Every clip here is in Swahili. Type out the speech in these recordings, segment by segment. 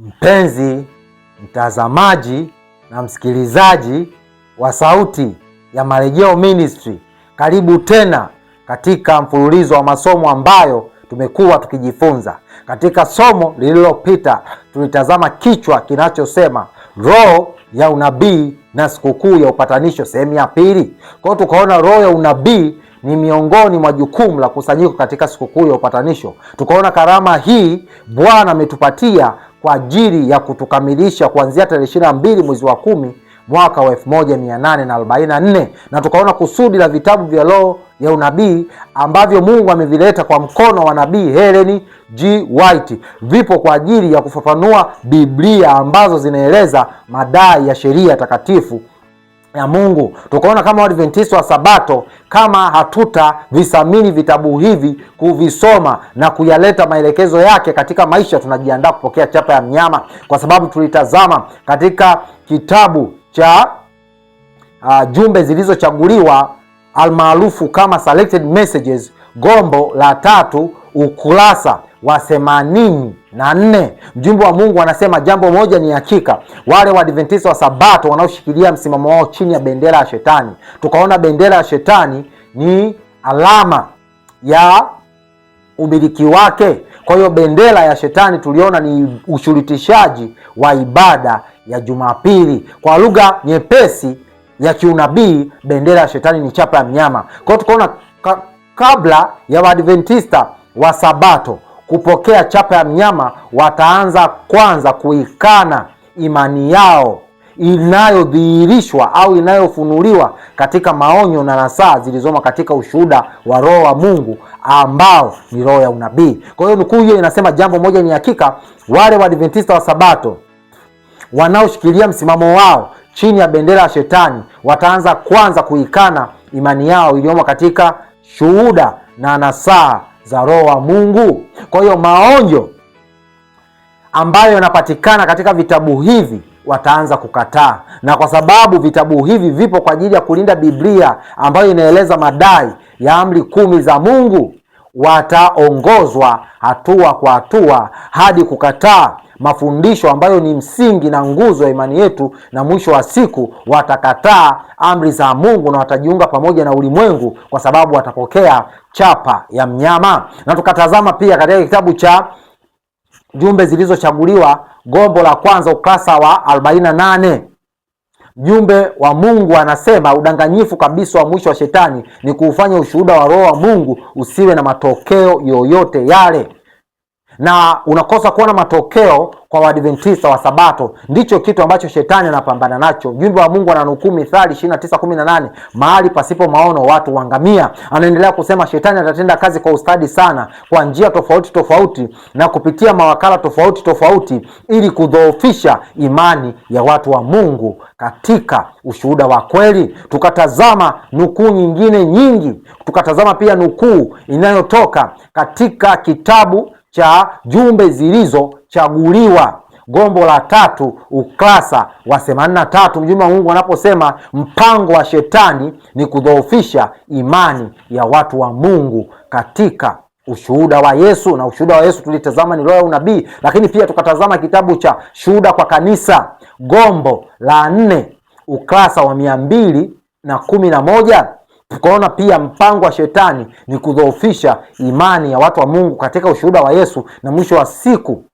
Mpenzi mtazamaji na msikilizaji wa Sauti ya Marejeo Ministry, karibu tena katika mfululizo wa masomo ambayo tumekuwa tukijifunza. Katika somo lililopita tulitazama kichwa kinachosema roho ya unabii na sikukuu ya upatanisho, sehemu ya pili. Kwa hiyo tukaona roho ya unabii ni miongoni mwa jukumu la kusanyiko katika sikukuu ya upatanisho. Tukaona karama hii Bwana ametupatia kwa ajili ya kutukamilisha kuanzia tarehe 22 mwezi wa 10 mwaka wa 1844, na tukaona kusudi la vitabu vya roho ya unabii ambavyo Mungu amevileta kwa mkono wa nabii Ellen G. White vipo kwa ajili ya kufafanua Biblia ambazo zinaeleza madai ya sheria takatifu ya Mungu. Tukaona kama Waadventista wa Sabato, kama hatutavisamini vitabu hivi, kuvisoma na kuyaleta maelekezo yake katika maisha, tunajiandaa kupokea chapa ya mnyama, kwa sababu tulitazama katika kitabu cha jumbe zilizochaguliwa almaarufu kama Selected Messages, gombo la 3, ukurasa wa 84. Mjumbe wa Mungu anasema jambo moja ni hakika, wale Waadventista wa Sabato wanaoshikilia msimamo wao chini ya bendera ya Shetani. Tukaona bendera ya Shetani ni alama ya umiliki wake. Kwa hiyo bendera ya Shetani tuliona ni ushurutishaji wa ibada ya Jumapili. Kwa lugha nyepesi ya kiunabii, bendera ya Shetani ni chapa ya mnyama. Kwa hiyo tukaona kabla ya Waadventista wa Sabato kupokea chapa ya mnyama, wataanza kwanza kuikana imani yao inayodhihirishwa au inayofunuliwa katika maonyo na nasaa zilizoma katika ushuhuda wa Roho wa Mungu ambao ni roho ya unabii. Kwa hiyo nukuu hiyo inasema jambo moja ni hakika, wale Waadventista wa Sabato wanaoshikilia msimamo wao chini ya bendera ya Shetani wataanza kwanza kuikana imani yao iliyomo katika shuhuda na nasaa za Roho wa Mungu. Kwa hiyo maonyo ambayo yanapatikana katika vitabu hivi wataanza kukataa, na kwa sababu vitabu hivi vipo kwa ajili ya kulinda Biblia ambayo inaeleza madai ya amri 10 za Mungu, wataongozwa hatua kwa hatua hadi kukataa mafundisho ambayo ni msingi na nguzo ya imani yetu, na mwisho wa siku watakataa amri za Mungu na watajiunga pamoja na ulimwengu kwa sababu watapokea chapa ya mnyama. Na tukatazama pia katika kitabu cha jumbe zilizochaguliwa gombo la kwanza ukurasa wa 48, mjumbe wa Mungu anasema udanganyifu kabisa wa mwisho wa Shetani ni kuufanya ushuhuda wa Roho wa Mungu usiwe na matokeo yoyote yale, na unakosa kuona matokeo kwa Waadventista wa Sabato. Ndicho kitu ambacho Shetani anapambana nacho. Mjumbe wa Mungu ananukuu Mithali 29:18, mahali pasipo maono watu huangamia. Anaendelea kusema Shetani atatenda kazi kwa ustadi sana, kwa njia tofauti tofauti na kupitia mawakala tofauti tofauti, ili kudhoofisha imani ya watu wa Mungu katika ushuhuda wa kweli. Tukatazama nukuu nyingine nyingi. Tukatazama pia nukuu inayotoka katika kitabu cha jumbe zilizochaguliwa gombo la 3 ukurasa wa 83, mjumbe wa Mungu anaposema mpango wa Shetani ni kudhoofisha imani ya watu wa Mungu katika ushuhuda wa Yesu. Na ushuhuda wa Yesu tulitazama ni roho ya unabii, lakini pia tukatazama kitabu cha Shuhuda kwa Kanisa gombo la 4 ukurasa wa 211. Tukaona pia mpango wa Shetani ni kudhoofisha imani ya watu wa Mungu katika ushuhuda wa Yesu, na mwisho wa siku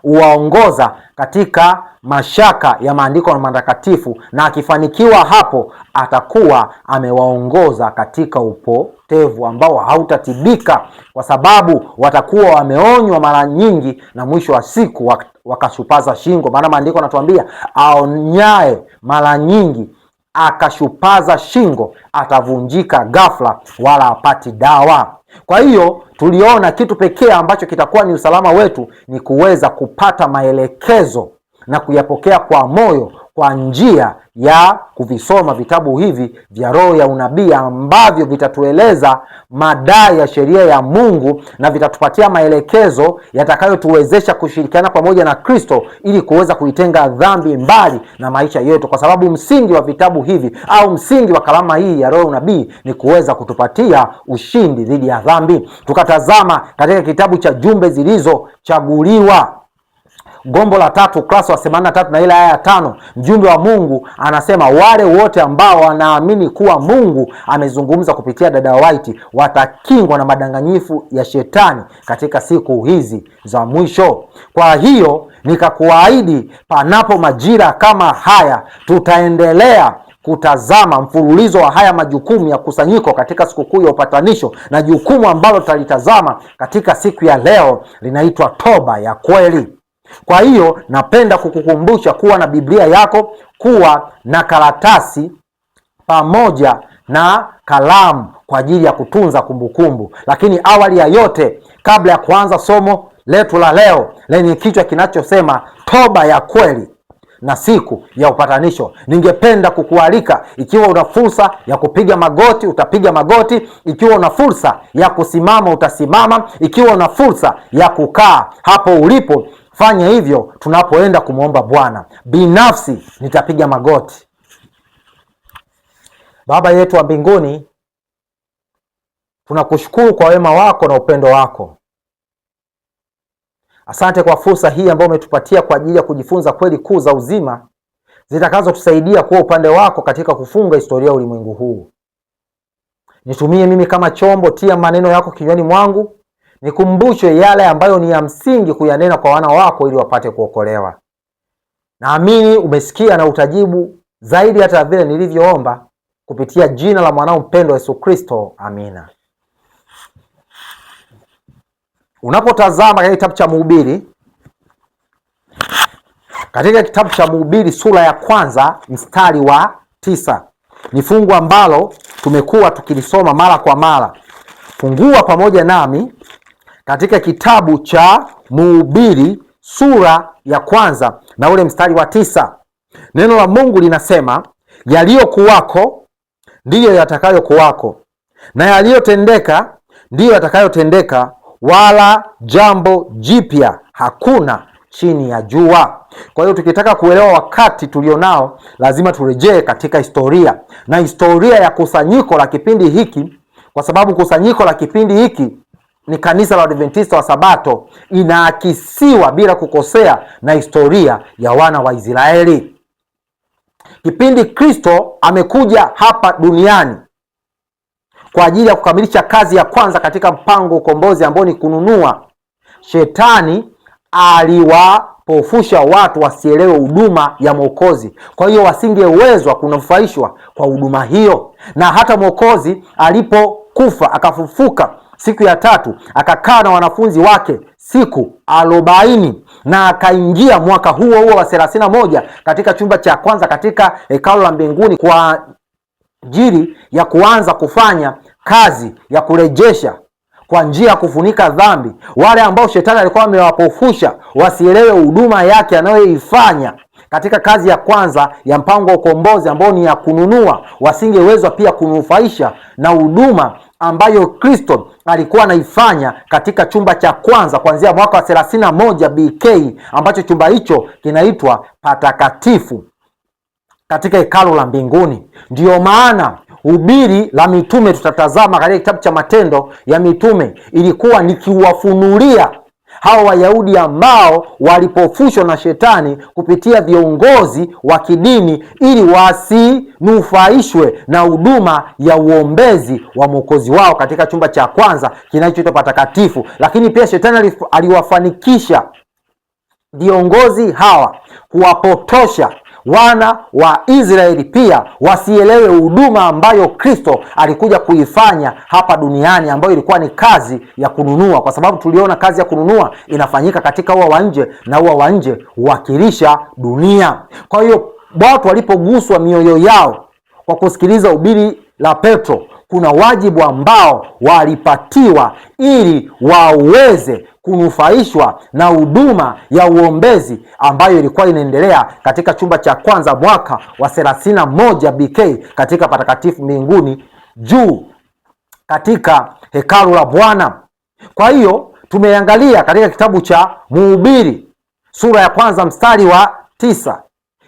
uwaongoza katika mashaka ya maandiko na matakatifu, na akifanikiwa hapo atakuwa amewaongoza katika upotevu ambao hautatibika, kwa sababu watakuwa wameonywa mara nyingi na mwisho wa siku wakashupaza shingo. Maana maandiko yanatuambia aonyaye mara nyingi akashupaza shingo atavunjika ghafla wala hapati dawa. Kwa hiyo tuliona kitu pekee ambacho kitakuwa ni usalama wetu ni kuweza kupata maelekezo na kuyapokea kwa moyo kwa njia ya kuvisoma vitabu hivi vya roho ya unabii ambavyo vitatueleza madai ya sheria ya Mungu na vitatupatia maelekezo yatakayotuwezesha kushirikiana pamoja na Kristo ili kuweza kuitenga dhambi mbali na maisha yetu, kwa sababu msingi wa vitabu hivi au msingi wa kalama hii ya roho ya unabii ni kuweza kutupatia ushindi dhidi ya dhambi. Tukatazama katika kitabu cha jumbe zilizochaguliwa gombo la 3 ukurasa wa 83 na ile aya ya 5, mjumbe wa Mungu anasema wale wote ambao wanaamini kuwa Mungu amezungumza kupitia dada White watakingwa na madanganyifu ya shetani katika siku hizi za mwisho. Kwa hiyo nikakuahidi, panapo majira kama haya tutaendelea kutazama mfululizo wa haya majukumu ya kusanyiko katika sikukuu ya upatanisho, na jukumu ambalo tutalitazama katika siku ya leo linaitwa toba ya kweli. Kwa hiyo napenda kukukumbusha kuwa na Biblia yako, kuwa na karatasi pamoja na kalamu kwa ajili ya kutunza kumbukumbu. Lakini awali ya yote, kabla ya kuanza somo letu la leo lenye kichwa kinachosema toba ya kweli na siku ya upatanisho, ningependa kukualika, ikiwa una fursa ya kupiga magoti utapiga magoti, ikiwa una fursa ya kusimama utasimama, ikiwa una fursa ya kukaa hapo ulipo fanya hivyo tunapoenda kumwomba Bwana. Binafsi nitapiga magoti. Baba yetu wa mbinguni, tunakushukuru kwa wema wako na upendo wako. Asante kwa fursa hii ambayo umetupatia kwa ajili ya kujifunza kweli kuu za uzima zitakazotusaidia kuwa upande wako katika kufunga historia ya ulimwengu huu. Nitumie mimi kama chombo, tia maneno yako kinywani mwangu, nikumbushe yale ambayo ni ya msingi kuyanena kwa wana wako ili wapate kuokolewa. Naamini umesikia na utajibu zaidi hata vile nilivyoomba, kupitia jina la mwanao mpendwa Yesu Kristo. Amina. Unapotazama katika kitabu cha Mhubiri, katika kitabu cha Mhubiri sura ya 1 mstari wa 9, ni fungu ambalo tumekuwa tukilisoma mara kwa mara. Fungua pamoja nami katika kitabu cha Mhubiri sura ya 1 na ule mstari wa 9. Neno la Mungu linasema, yaliyokuwako ndiyo yatakayokuwako, na yaliyotendeka ndiyo yatakayotendeka, wala jambo jipya hakuna chini ya jua. Kwa hiyo tukitaka kuelewa wakati tulionao, lazima turejee katika historia, na historia ya kusanyiko la kipindi hiki, kwa sababu kusanyiko la kipindi hiki ni kanisa la Adventista wa Sabato, inaakisiwa bila kukosea na historia ya wana wa Israeli. Kipindi Kristo amekuja hapa duniani kwa ajili ya kukamilisha kazi ya kwanza katika mpango ukombozi ambao ni kununua, shetani aliwapofusha watu wasielewe huduma ya Mwokozi. Kwa hiyo wasingewezwa kunufaishwa kwa huduma hiyo. Na hata Mwokozi alipokufa akafufuka siku ya 3, akakaa na wanafunzi wake siku 40, na akaingia mwaka huo huo wa 31 katika chumba cha kwanza katika hekalu la mbinguni kwa ajili ya kuanza kufanya kazi ya kurejesha kwa njia ya kufunika dhambi wale ambao shetani alikuwa amewapofusha wasielewe huduma yake anayoifanya katika kazi ya kwanza ya mpango wa ukombozi ambao ni ya kununua. Wasingewezwa pia kunufaisha na huduma ambayo Kristo alikuwa anaifanya katika chumba cha kwanza kuanzia mwaka wa 31 BK, ambacho chumba hicho kinaitwa patakatifu katika hekalu la mbinguni. Ndiyo maana hubiri la mitume tutatazama katika kitabu cha Matendo ya Mitume ilikuwa nikiwafunulia hao Wayahudi ambao walipofushwa na shetani kupitia viongozi wa kidini ili wasinufaishwe na huduma ya uombezi wa Mwokozi wao katika chumba cha kwanza kinachoitwa patakatifu. Lakini pia shetani aliwafanikisha viongozi hawa kuwapotosha wana wa Israeli pia wasielewe huduma ambayo Kristo alikuja kuifanya hapa duniani, ambayo ilikuwa ni kazi ya kununua, kwa sababu tuliona kazi ya kununua inafanyika katika ua wa nje, na ua wa nje huwakilisha dunia. Kwa hiyo watu walipoguswa mioyo yao kwa kusikiliza hubiri la Petro, kuna wajibu ambao walipatiwa ili waweze kunufaishwa na huduma ya uombezi ambayo ilikuwa inaendelea katika chumba cha kwanza mwaka wa 31 BK katika patakatifu mbinguni juu katika hekalu la Bwana. Kwa hiyo tumeangalia katika kitabu cha Mhubiri sura ya 1 mstari wa 9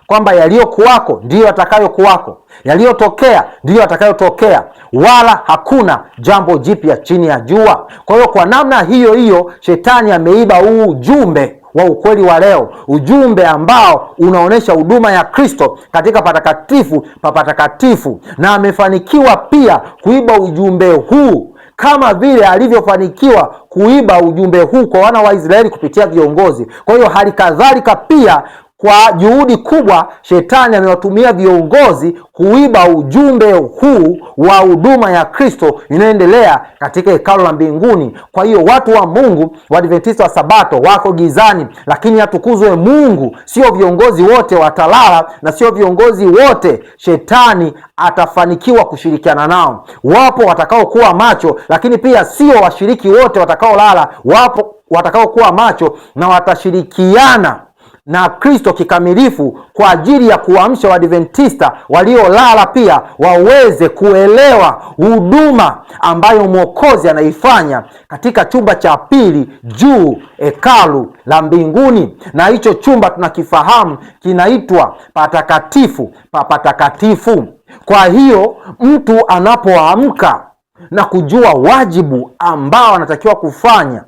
kwamba yaliyokuwako ndiyo yatakayokuwako, yaliyotokea ndiyo yatakayotokea, wala hakuna jambo jipya chini ya jua. Kwa hiyo kwa namna hiyo hiyo shetani ameiba huu ujumbe wa ukweli wa leo, ujumbe ambao unaonesha huduma ya Kristo katika patakatifu pa patakatifu, na amefanikiwa pia kuiba ujumbe huu kama vile alivyofanikiwa kuiba ujumbe huu kwa wana wa Israeli kupitia viongozi. Kwa hiyo hali kadhalika pia kwa juhudi kubwa shetani amewatumia viongozi kuiba ujumbe huu wa huduma ya Kristo inayoendelea katika hekalu la mbinguni. Kwa hiyo watu wa Mungu, Waadventista wa Sabato, wako gizani, lakini atukuzwe Mungu, sio viongozi wote watalala na sio viongozi wote shetani atafanikiwa kushirikiana nao. Wapo watakao kuwa macho, lakini pia sio washiriki wote watakao lala. Wapo watakao kuwa macho na watashirikiana na Kristo kikamilifu kwa ajili ya kuamsha Waadventista waliolala pia waweze kuelewa huduma ambayo Mwokozi anaifanya katika chumba cha pili juu hekalu la mbinguni. Na hicho chumba tunakifahamu kinaitwa patakatifu pa patakatifu. Kwa hiyo mtu anapoamka na kujua wajibu ambao anatakiwa kufanya,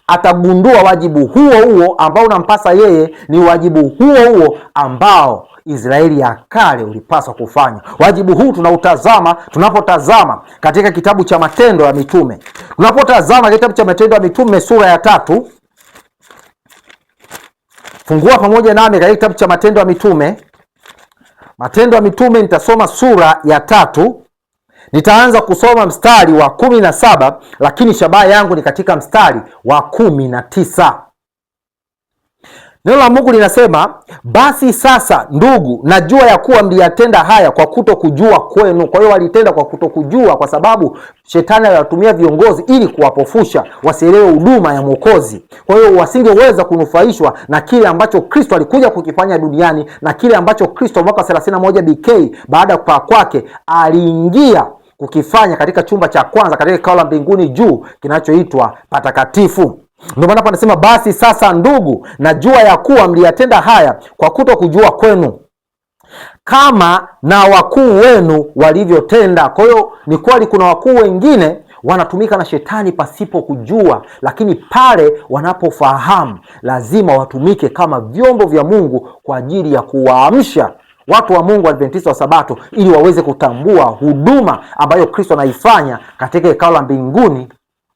atagundua wajibu huo ambao unampasa yeye ni wajibu huo ambao Israeli ya kale ulipaswa kufanya. Wajibu huu tunapotazama katika kitabu cha Matendo ya Mitume. Tunapotazama kitabu cha Matendo ya Mitume sura ya 3. Fungua pamoja nami katika kitabu cha Matendo ya Mitume. Matendo ya Mitume nitasoma sura ya 3. Nitaanza kusoma mstari wa 17, lakini shabaha yangu ni katika mstari wa 19. Neno la Mungu linasema, basi sasa ndugu, najua ya kuwa mliyatenda haya kwa kutokujua kwenu. Kwa hiyo walitenda kwa kutokujua, kwa sababu shetani aliwatumia viongozi ili kuwapofusha wasielewe huduma ya Mwokozi. Kwa hiyo wasingeweza kunufaishwa na kile ambacho Kristo alikuja kukifanya duniani, na kile ambacho Kristo mwaka 31 BK baada ya kupaa kwake aliingia kukifanya katika chumba cha kwanza katika hekalu la mbinguni juu kinachoitwa patakatifu. Ndio maana anasema, basi sasa ndugu, najua ya kuwa mliyatenda haya kwa kutokujua kwenu, kama na wakuu wenu walivyotenda. Kwa hiyo ni kweli kuna wakuu wengine wanatumika na shetani pasipo kujua, lakini pale wanapofahamu lazima watumike kama vyombo vya Mungu kwa ajili ya kuwaamsha watu wa Mungu, Adventista wa Sabato, ili waweze kutambua huduma ambayo Kristo anaifanya katika hekalu la mbinguni,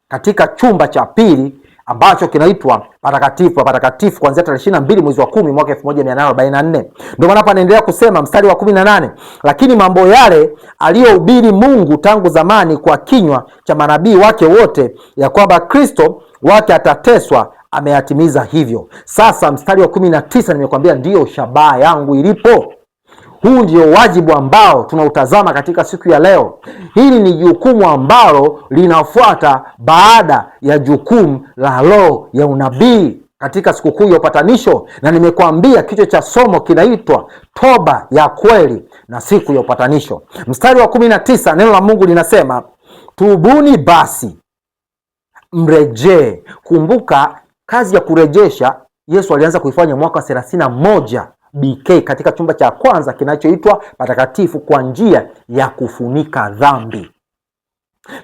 katika chumba cha pili ambacho kinaitwa patakatifu patakatifu, kuanzia tarehe 22 mwezi wa 10 mwaka 1844. Ndio maana hapa anaendelea kusema mstari wa 18, lakini mambo yale aliyohubiri Mungu tangu zamani kwa kinywa cha manabii wake wote, ya kwamba Kristo wake atateswa, ameyatimiza hivyo. Sasa mstari wa 19 nimekwambia ndiyo shabaha yangu ilipo. Huu ndio wajibu ambao tunautazama katika siku ya leo. Hili ni jukumu ambalo linafuata baada ya jukumu la roho ya unabii katika sikukuu ya upatanisho, na nimekwambia kichwa cha somo kinaitwa toba ya kweli na siku ya upatanisho. Mstari wa 19 neno la Mungu linasema, tubuni basi mrejee. Kumbuka kazi ya kurejesha Yesu alianza kuifanya mwaka 31 BK katika chumba cha kwanza kinachoitwa patakatifu kwa njia ya kufunika dhambi.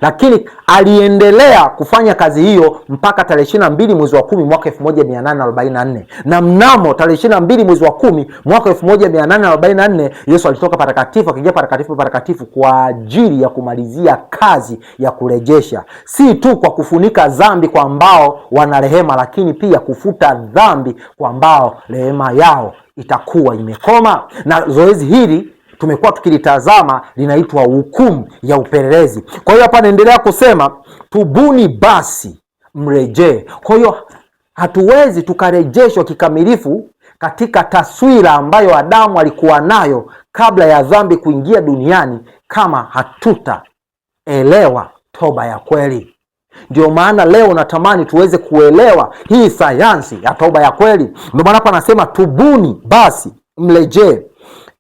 Lakini aliendelea kufanya kazi hiyo mpaka tarehe 22 mwezi wa 10 mwaka 1844. Na mnamo tarehe 22 mwezi wa 10 mwaka 1844 Yesu alitoka patakatifu akaingia patakatifu kwa ajili ya kumalizia kazi ya kurejesha, si tu kwa kufunika dhambi kwa ambao wana rehema, lakini pia kufuta dhambi kwa ambao rehema yao itakuwa imekoma. Na zoezi hili tumekuwa tukilitazama linaitwa hukumu ya upelelezi. Kwa hiyo hapa naendelea kusema tubuni basi mrejee. Kwa hiyo hatuwezi tukarejeshwa kikamilifu katika taswira ambayo Adamu alikuwa nayo kabla ya dhambi kuingia duniani kama hatutaelewa toba ya kweli. Ndio maana leo natamani tuweze kuelewa hii sayansi ya toba ya kweli. Ndio maana hapa anasema tubuni basi mrejee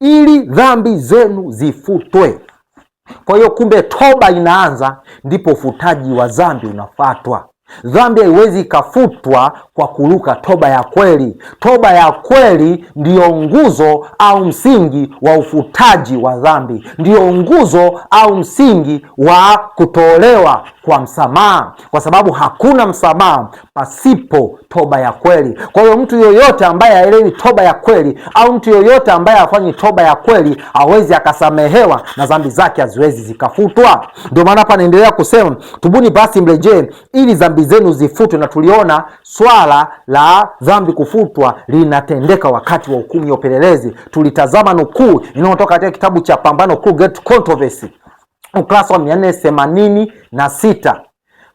ili dhambi zenu zifutwe. Kwa hiyo kumbe toba inaanza, ndipo ufutaji wa dhambi unafuatwa. Dhambi haiwezi ikafutwa kwa kuruka toba ya kweli. Toba ya kweli ndiyo nguzo au msingi wa ufutaji wa dhambi, ndiyo nguzo au msingi wa kutolewa kwa msamaha, kwa sababu hakuna msamaha pasipo toba ya kweli. Kwa hiyo mtu yoyote ambaye haelewi toba ya kweli, au mtu yoyote ambaye hafanyi toba ya kweli, hawezi akasamehewa na dhambi zake haziwezi zikafutwa. Ndio maana hapa naendelea kusema, tubuni basi mrejee ili dhambi zenu zifutwe. Na tuliona swala la dhambi kufutwa linatendeka wakati wa hukumu ya upelelezi. Tulitazama nukuu inayotoka katika kitabu cha Pambano Kuu, Great Controversy, ukurasa wa 486.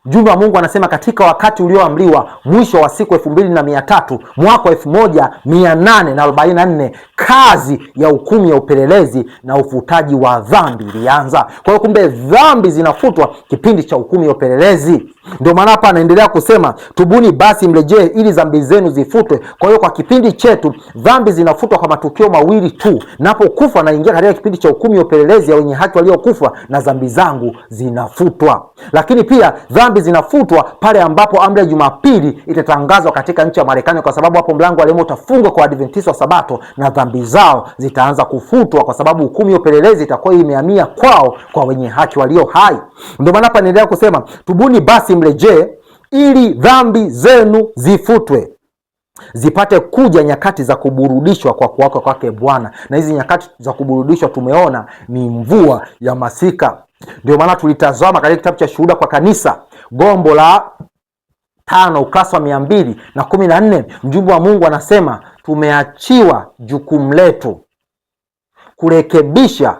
Mjumbe wa Mungu anasema, katika wakati ulioamriwa, mwisho wa siku 2300, mwaka 1844, kazi ya hukumu ya upelelezi na ufutaji wa dhambi ilianza. Kwa hiyo kumbe dhambi zinafutwa kipindi cha hukumu ya upelelezi. Ndio maana hapa anaendelea kusema, tubuni basi mrejee ili dhambi zenu zifutwe. Kwa hiyo kwa kipindi chetu dhambi zinafutwa kwa matukio mawili tu. Napokufa naingia katika kipindi cha hukumu ya upelelezi ya wenye haki waliokufa, na dhambi zangu zinafutwa. Lakini pia dhambi zinafutwa pale ambapo amri ya Jumapili itatangazwa katika nchi ya Marekani, kwa sababu hapo mlango wa rehema utafungwa kwa Adventista wa Sabato na dhambi zao zitaanza kufutwa, kwa sababu hukumu ya upelelezi itakuwa imehamia kwao, kwa wenye haki walio hai. Ndio maana hapa naendelea kusema, tubuni basi mrejee ili dhambi zenu zifutwe, zipate kuja nyakati za kuburudishwa kwa kuwako kwake Bwana. Na hizi nyakati za kuburudishwa tumeona ni mvua ya masika. Ndio maana tulitazama katika kitabu cha Shuhuda kwa Kanisa, gombo la 5, ukurasa wa 214. Mjumbe wa Mungu anasema, tumeachiwa jukumu letu kurekebisha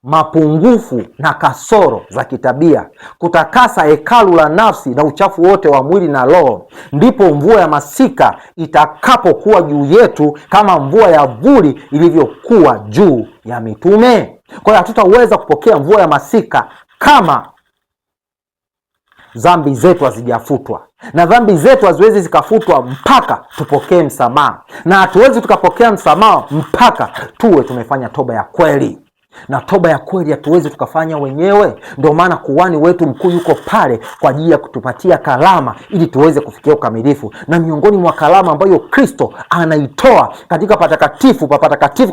mapungufu na kasoro za kitabia, kutakasa hekalu la nafsi na uchafu wote wa mwili na roho, ndipo mvua ya masika itakapokuwa juu yetu kama mvua ya vuli ilivyokuwa juu ya mitume. Kwa hiyo hatutaweza kupokea mvua ya masika kama dhambi zetu hazijafutwa, na dhambi zetu haziwezi zikafutwa mpaka tupokee msamaha, na hatuwezi tukapokea msamaha mpaka tuwe tumefanya toba ya kweli. Na toba ya kweli hatuwezi tukafanya wenyewe. Ndio maana kuhani wetu mkuu yuko pale kwa ajili ya kutupatia karama ili tuweze kufikia ukamilifu. Na miongoni mwa karama ambayo Kristo anaitoa katika patakatifu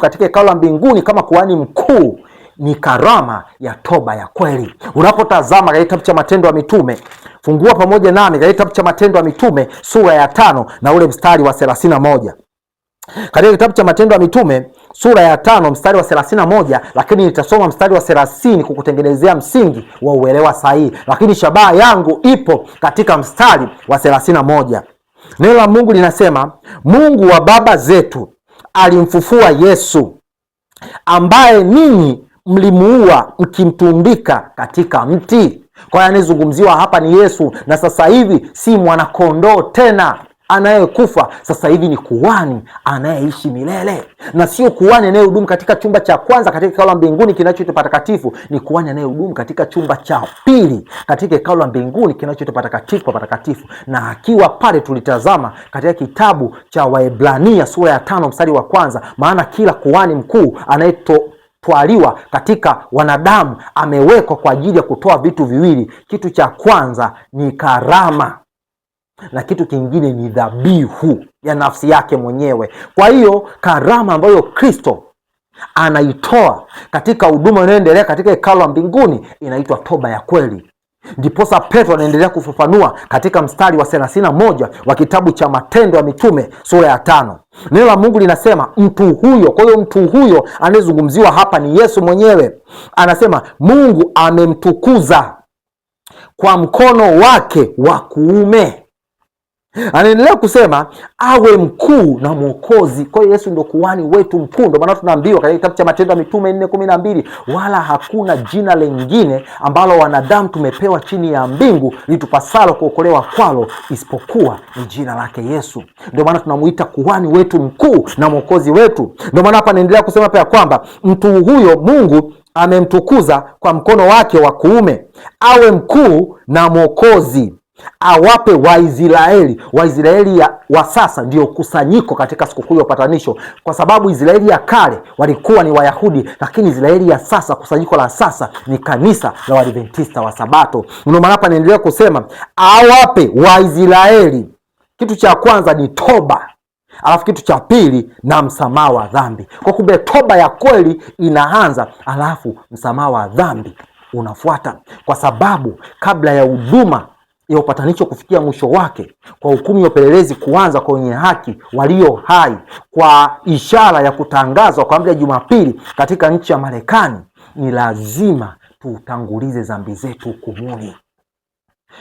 katika hekalu la mbinguni kama kuhani mkuu ni karama ya toba ya kweli. Unapotazama katika kitabu cha Matendo ya Mitume, fungua pamoja nami katika kitabu cha Matendo ya Mitume sura ya 5 na ule mstari wa 31. Katika kitabu cha Matendo ya Mitume sura ya 5 mstari wa 31, lakini nitasoma mstari wa 30 kukutengenezea msingi wa uelewa sahihi, lakini shabaha yangu ipo katika mstari wa 31. Neno la Mungu linasema, Mungu wa baba zetu alimfufua Yesu, ambaye ninyi mlimuua mkimtundika katika mti. Kwa hiyo anayezungumziwa hapa ni Yesu, na sasa hivi si mwanakondoo tena anayekufa. Sasa hivi ni kuhani anayeishi milele, na sio kuhani anayehudumu katika chumba cha kwanza katika hekalu la mbinguni kinachoitwa patakatifu. Ni kuhani anayehudumu katika chumba cha pili katika hekalu la mbinguni kinachoitwa patakatifu. Na akiwa pale, tulitazama katika kitabu cha Waebrania sura ya 5 mstari wa 1, maana kila kuhani mkuu anayetwaliwa katika wanadamu amewekwa kwa ajili ya kutoa vitu viwili. Kitu cha kwanza ni karama, na kitu kingine ni dhabihu ya nafsi yake mwenyewe. Kwa hiyo karama ambayo Kristo anaitoa katika huduma inayoendelea katika hekalu la mbinguni inaitwa toba ya kweli. Ndiposa Petro anaendelea kufafanua katika mstari wa 31 wa kitabu cha Matendo ya Mitume sura ya 5. Neno la Mungu linasema mtu huyo. Kwa hiyo mtu huyo anayezungumziwa hapa ni Yesu mwenyewe. Anasema Mungu amemtukuza kwa mkono wake wa kuume. Anaendelea kusema awe mkuu na mwokozi. Kwa hiyo Yesu ndio kuhani wetu mkuu. Ndio maana tunaambiwa katika kitabu cha Matendo ya Mitume 4:12, wala hakuna jina lingine ambalo wanadamu tumepewa chini ya mbingu litupasalo kuokolewa kwalo isipokuwa ni jina lake Yesu. Ndio maana tunamuita kuhani wetu mkuu na mwokozi wetu. Ndio maana hapa anaendelea kusema pia kwamba mtu huyo Mungu amemtukuza kwa mkono wake wa kuume, awe mkuu na mwokozi, awape Waisraeli. Waisraeli wa sasa ndio kusanyiko katika sikukuu ya upatanisho, kwa sababu Israeli ya kale walikuwa ni Wayahudi, lakini Israeli ya sasa, kusanyiko la sasa, ni kanisa la Waadventista wa Sabato. Ndio maana hapa naendelea kusema awape Waisraeli Kitu cha kwanza ni toba, alafu kitu cha pili na msamaha wa dhambi. Kwa kumbe toba ya kweli inaanza, alafu msamaha wa dhambi unafuata, kwa sababu kabla ya huduma ya upatanisho kufikia mwisho wake, kwa hukumu ya upelelezi kuanza kwa wenye haki walio hai, kwa ishara ya kutangazwa kwa amri ya Jumapili katika nchi ya Marekani, ni lazima tutangulize dhambi zetu hukumuni.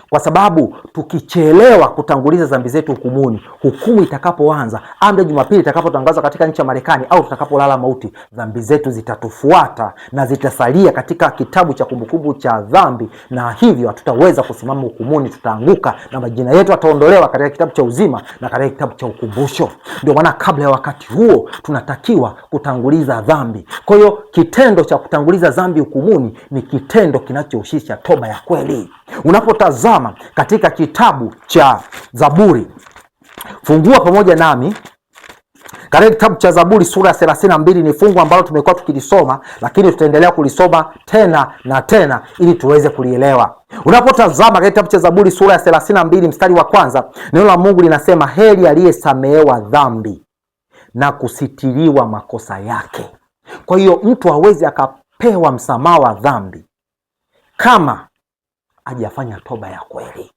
Kwa sababu tukichelewa kutanguliza dhambi zetu hukumuni, hukumu itakapoanza, amri ya Jumapili itakapotangazwa katika nchi ya Marekani, au tutakapolala mauti, dhambi zetu zitatufuata na zitasalia katika kitabu cha kumbukumbu cha dhambi, na hivyo hatutaweza kusimama hukumuni. Tutaanguka na majina yetu yataondolewa katika kitabu cha uzima na katika kitabu cha ukumbusho. Ndio maana kabla ya wakati huo tunatakiwa kutanguliza dhambi. Kwa hiyo kitendo cha kutanguliza dhambi hukumuni ni kitendo kinachohusisha toba ya kweli. Unapotazama katika kitabu cha Zaburi, fungua pamoja nami katika kitabu cha Zaburi sura ya 32. Ni fungu ambalo tumekuwa tukilisoma, lakini tutaendelea kulisoma tena na tena ili tuweze kulielewa. Unapotazama katika kitabu cha Zaburi sura ya 32 mstari wa kwanza, neno la Mungu linasema, heri aliyesamehewa dhambi na kusitiriwa makosa yake. Kwa hiyo mtu hawezi akapewa msamaha wa dhambi kama hajafanya toba ya kweli.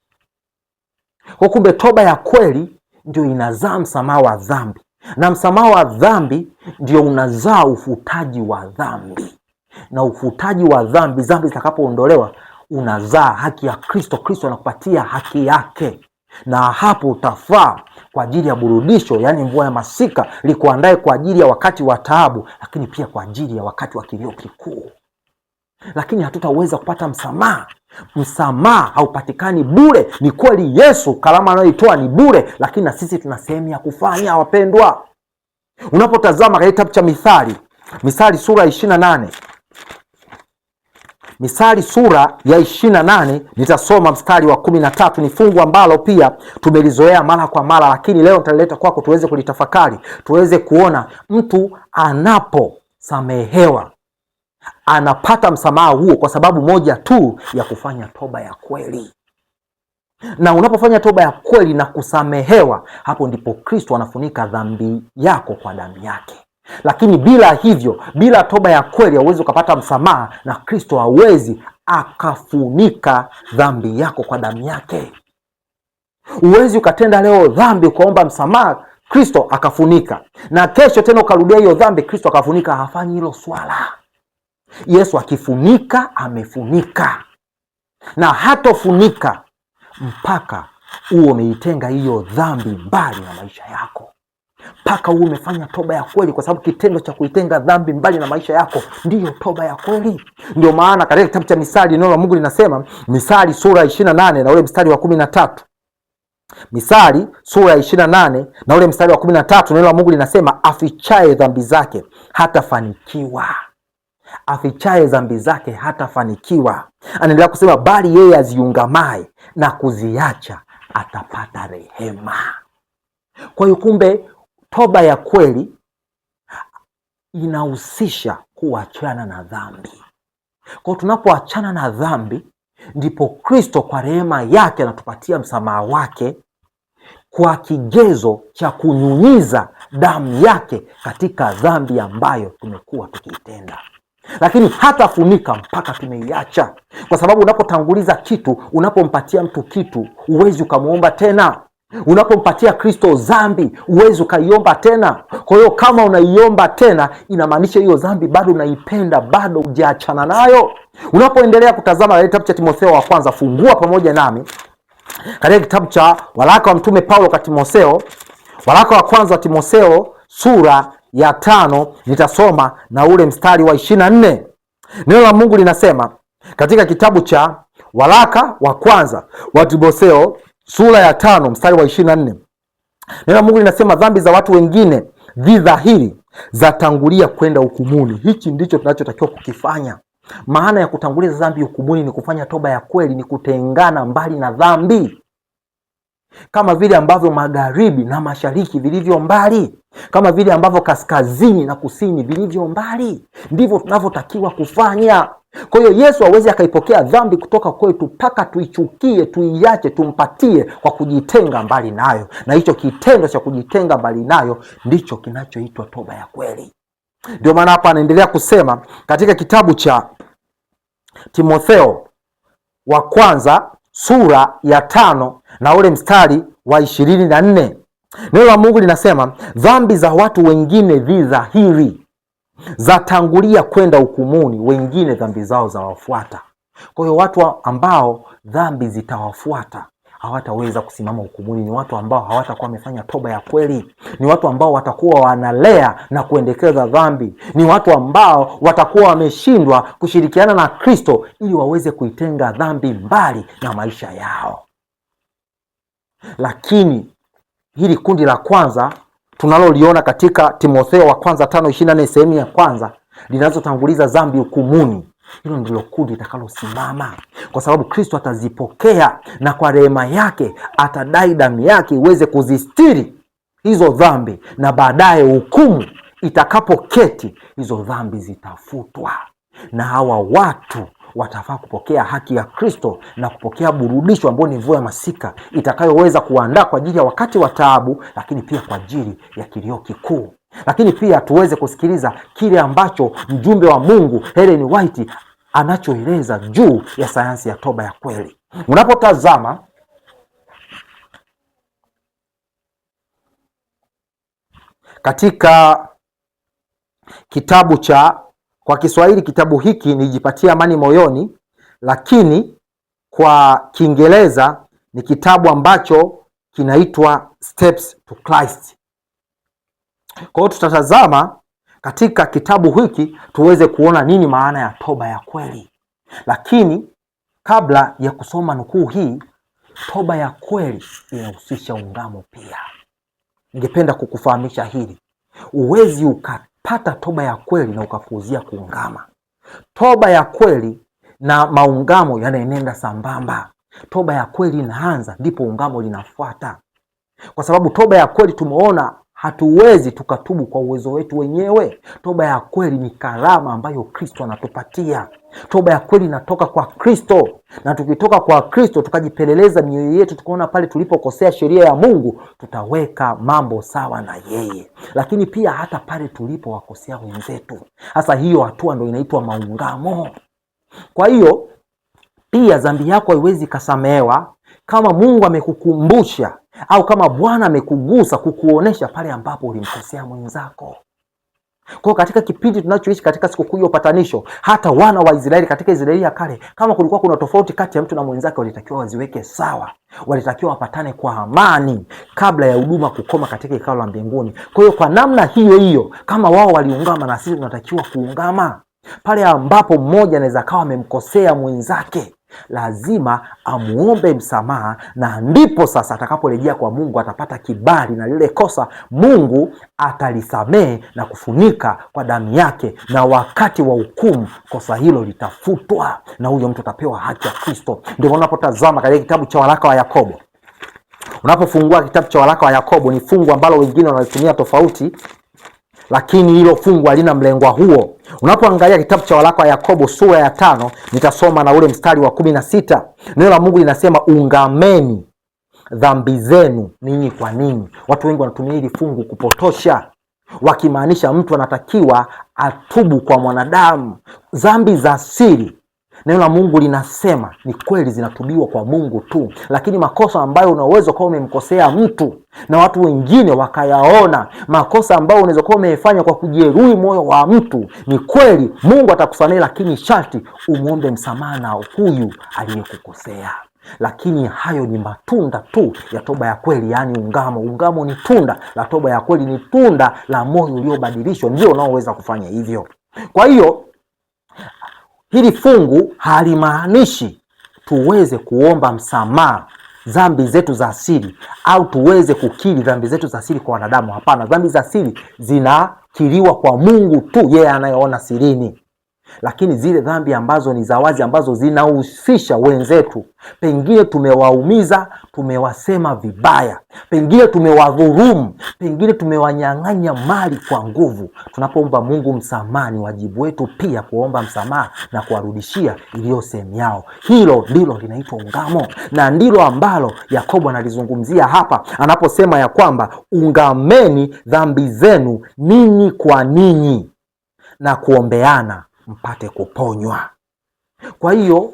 Kwa kumbe toba ya kweli ndio inazaa msamaha wa dhambi, na msamaha wa dhambi ndio unazaa ufutaji wa dhambi, na ufutaji wa dhambi, dhambi zitakapoondolewa, unazaa haki ya Kristo. Kristo anakupatia haki yake, na hapo utafaa kwa ajili ya burudisho, yani mvua ya masika likuandae kwa ajili ya wakati wa taabu, lakini pia kwa ajili ya wakati wa kilio kikuu. Lakini hatutaweza kupata msamaha. Msamaha haupatikani bure. Ni kweli Yesu karama anayoitoa ni bure, lakini na sisi tuna sehemu ya kufanya, wapendwa. Unapotazama katika kitabu cha Misali sura ya 28, Misali sura ya 28, nitasoma mstari wa 13. Ni fungu ambalo pia tumelizoea mara kwa mara, lakini leo nitaleta kwako tuweze kulitafakari, tuweze kuona mtu anaposamehewa anapata msamaha huo kwa sababu moja tu ya kufanya toba ya kweli. Na unapofanya toba ya kweli na kusamehewa, hapo ndipo Kristo anafunika dhambi yako kwa damu yake. Lakini bila hivyo, bila toba ya kweli, hauwezi ukapata msamaha, na Kristo hawezi akafunika dhambi yako kwa damu yake. Huwezi ukatenda leo dhambi ukaomba msamaha, Kristo akafunika, na kesho tena ukarudia hiyo dhambi, Kristo akafunika. Hafanyi hilo swala. Yesu akifunika, amefunika, na hatofunika mpaka uwe umeitenga hiyo dhambi mbali na maisha yako, mpaka uwe umefanya toba ya kweli, kwa sababu kitendo cha kuitenga dhambi mbali na maisha yako ndiyo toba ya kweli. Ndio maana katika kitabu cha Misali neno la Mungu linasema, Misali sura ya 28 na ule mstari wa 13, Misali sura ya 28 na ule mstari wa 13, neno la Mungu linasema, afichaye dhambi zake hatafanikiwa. Afichaye dhambi zake hatafanikiwa. Anaendelea kusema, bali yeye aziungamaye na kuziacha atapata rehema. Kwa hiyo kumbe toba ya kweli inahusisha kuachana na dhambi. Kwa tunapoachana na dhambi, ndipo Kristo kwa rehema yake anatupatia msamaha wake kwa kigezo cha kunyunyiza damu yake katika dhambi ambayo tumekuwa tukiitenda. Lakini hatafunika mpaka tumeiacha, kwa sababu unapotanguliza kitu, unapompatia mtu kitu, huwezi ukamuomba tena. Unapompatia Kristo dhambi, huwezi ukaiomba tena. Kwa hiyo kama unaiomba tena, inamaanisha hiyo dhambi bado unaipenda, bado hujaachana nayo. Unapoendelea kutazama kitabu cha Timotheo wa kwanza, fungua pamoja nami katika kitabu cha waraka wa mtume Paulo kwa Timotheo, waraka wa kwanza wa Timotheo sura ya 5, nitasoma na ule mstari wa 24. Neno la Mungu linasema katika kitabu cha waraka wa kwanza wa Timotheo sura ya 5 mstari wa 24. Neno la Mungu linasema, dhambi za watu wengine dhahiri zatangulia kwenda hukumuni. Hichi ndicho tunachotakiwa kukifanya. Maana ya kutanguliza dhambi hukumuni ni kufanya toba ya kweli, ni kutengana mbali na dhambi. Kama vile ambavyo magharibi na mashariki vilivyo mbali, kama vile ambavyo kaskazini na kusini vilivyo mbali, ndivyo tunavyotakiwa kufanya. Kwa hiyo Yesu hawezi akaipokea dhambi kutoka kwetu mpaka tuichukie, tuiache, tumpatie kwa kujitenga mbali nayo. Na hicho kitendo cha kujitenga mbali nayo ndicho kinachoitwa toba ya kweli. Ndio maana hapa anaendelea kusema katika kitabu cha Timotheo wa kwanza sura ya 5 na ule mstari wa 24. Neno la Mungu linasema, dhambi za watu wengine vi dhahiri, zatangulia kwenda hukumuni, wengine dhambi zao zawafuata. Kwa hiyo watu ambao dhambi zitawafuata hawataweza kusimama hukumuni. Ni watu ambao hawatakuwa wamefanya toba ya kweli. Ni watu ambao watakuwa wanalea na kuendekeza dhambi. Ni watu ambao watakuwa wameshindwa kushirikiana na Kristo ili waweze kuitenga dhambi mbali na maisha yao. Lakini hili kundi la kwanza tunaloliona katika Timotheo wa kwanza 5:24 sehemu ya kwanza, linazotanguliza dhambi hukumuni, hilo ndilo kundi litakalosimama, kwa sababu Kristo atazipokea na kwa rehema yake atadai damu yake iweze kuzistiri hizo dhambi, na baadaye hukumu itakapoketi hizo dhambi zitafutwa, na hawa watu watafaa kupokea haki ya Kristo na kupokea burudisho ambao ni mvua ya masika itakayoweza kuandaa kwa ajili ya wakati wa taabu, lakini pia kwa ajili ya kilio kikuu. Lakini pia tuweze kusikiliza kile ambacho mjumbe wa Mungu Ellen White anachoeleza juu ya sayansi ya toba ya kweli. Unapotazama katika kitabu cha, kwa Kiswahili kitabu hiki ni Jipatie Amani Moyoni, lakini kwa Kiingereza ni kitabu ambacho kinaitwa Steps to Christ. Kwa hiyo tutatazama katika kitabu hiki tuweze kuona nini maana ya toba ya kweli. Lakini kabla ya kusoma nukuu hii, toba ya kweli inahusisha ungamo pia. Ningependa kukufahamisha hili. Uwezi ukapata toba ya kweli na ukapuuzia kuungama. Toba ya kweli na maungamo yanaenenda sambamba. Toba ya kweli inaanza, ndipo ungamo linafuata. Kwa sababu toba ya kweli tumeona hatuwezi tukatubu kwa uwezo wetu wenyewe. Toba ya kweli ni karama ambayo Kristo anatupatia. Toba ya kweli inatoka kwa Kristo, na tukitoka kwa Kristo tukajipeleleza mioyo yetu, tukaona pale tulipokosea sheria ya Mungu, tutaweka mambo sawa na yeye. Lakini pia hata pale tulipowakosea wenzetu, hasa hiyo hatua ndio inaitwa maungamo. Kwa hiyo pia dhambi yako haiwezi kasamehewa kama Mungu amekukumbusha au kama Bwana amekugusa kukuonesha pale ambapo ulimkosea mwenzako. Kwa katika kipindi tunachoishi katika sikukuu ya upatanisho, hata wana wa Israeli katika Israeli ya kale, kama kulikuwa kuna tofauti kati ya mtu na mwenzake, walitakiwa waziweke sawa, walitakiwa wapatane kwa amani kabla ya huduma kukoma katika hekalu la mbinguni. Kwa hiyo kwa namna hiyo hiyo, kama wao waliungama, na sisi tunatakiwa kuungama. Pale ambapo mmoja anaweza kawa amemkosea mwenzake, lazima amuombe msamaha, na ndipo sasa atakaporejea kwa Mungu atapata kibali, na lile kosa Mungu atalisamehe na kufunika kwa damu yake, na wakati wa hukumu kosa hilo litafutwa na huyo mtu atapewa haki ya Kristo. Ndio unapotazama katika kitabu cha waraka wa Yakobo. Unapofungua kitabu cha waraka wa Yakobo, ni fungu ambalo wengine wanalitumia tofauti, lakini hilo fungu halina mlengwa huo. Unapoangalia kitabu cha waraka wa Yakobo sura ya 5, nitasoma na ule mstari wa 16. Neno la Mungu linasema, ungameni dhambi zenu ninyi kwa ninyi. Watu wengi wanatumia hili fungu kupotosha, wakimaanisha mtu anatakiwa atubu kwa mwanadamu. Dhambi za siri, neno la Mungu linasema ni kweli zinatubiwa kwa Mungu tu, lakini makosa ambayo unaweza kuwa umemkosea mtu na watu wengine wakayaona, makosa ambayo unaweza kuwa umefanya kwa kujeruhi moyo wa mtu, ni kweli Mungu atakusamehe, lakini sharti umuombe msamaha na huyu aliyekukosea. Lakini hayo ni matunda tu ya toba ya kweli, yani ungamo. Ungamo ni tunda la toba ya kweli, ni tunda la moyo uliobadilishwa, ndio unaoweza kufanya hivyo. Kwa hiyo hili fungu halimaanishi tuweze kuomba msamaha dhambi zetu za asili au tuweze kukiri dhambi zetu za asili kwa wanadamu. Hapana, dhambi za asili zinakiriwa kwa Mungu tu, yeye anayeona sirini. Lakini zile dhambi ambazo ni za wazi, ambazo zinahusisha wenzetu, pengine tumewaumiza, tumewasema vibaya, pengine tumewadhulumu, pengine tumewanyang'anya mali kwa nguvu, tunapoomba Mungu msamaha, ni wajibu wetu pia kuomba msamaha na kuwarudishia iliyo sehemu yao. Hilo ndilo linaitwa ungamo, na ndilo ambalo Yakobo analizungumzia hapa anaposema ya kwamba ungameni dhambi zenu ninyi kwa ninyi na kuombeana mpate kuponywa. Kwa hiyo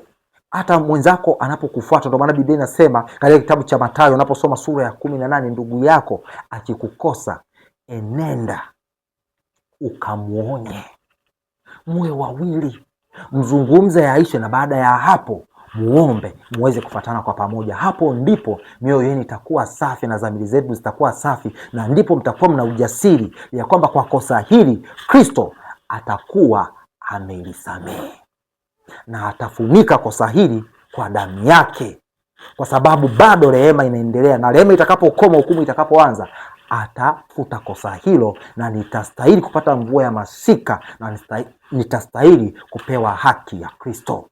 hata mwenzako anapokufuata, ndio maana Biblia inasema katika kitabu cha Mathayo unaposoma sura ya 18, ndugu yako akikukosa, enenda ukamuonye. Muwe wawili, mzungumze yaishe, na baada ya hapo muombe, muweze kufuatana kwa pamoja. Hapo ndipo mioyo yenu itakuwa safi na dhamiri zetu zitakuwa safi, na ndipo mtakuwa mna ujasiri ya kwamba kwa kosa hili Kristo atakuwa amelisamehe na atafunika kosa hili kwa damu yake, kwa sababu bado rehema inaendelea, na rehema itakapokoma, hukumu itakapoanza, atafuta kosa hilo, na nitastahili kupata mvua ya masika, na nitastahili kupewa haki ya Kristo.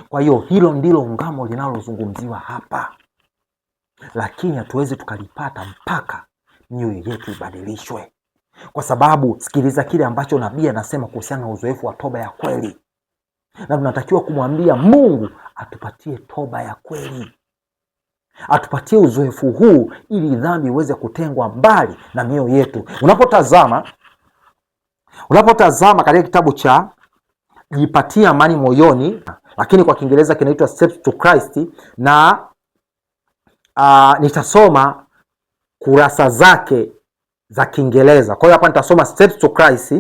Kwa hiyo hilo ndilo ungamo linalozungumziwa hapa, lakini hatuwezi tukalipata mpaka mioyo yetu ibadilishwe. Kwa sababu sikiliza kile ambacho nabii anasema kuhusiana na uzoefu wa toba ya kweli, na tunatakiwa kumwambia Mungu atupatie toba ya kweli, atupatie uzoefu huu ili dhambi iweze kutengwa mbali na mioyo yetu. Unapotazama katika kitabu cha Jipatie Amani Moyoni, lakini kwa Kiingereza kinaitwa Steps to Christ, na nitasoma kurasa zake za Kiingereza. Kwa hiyo hapa nitasoma Steps to Christ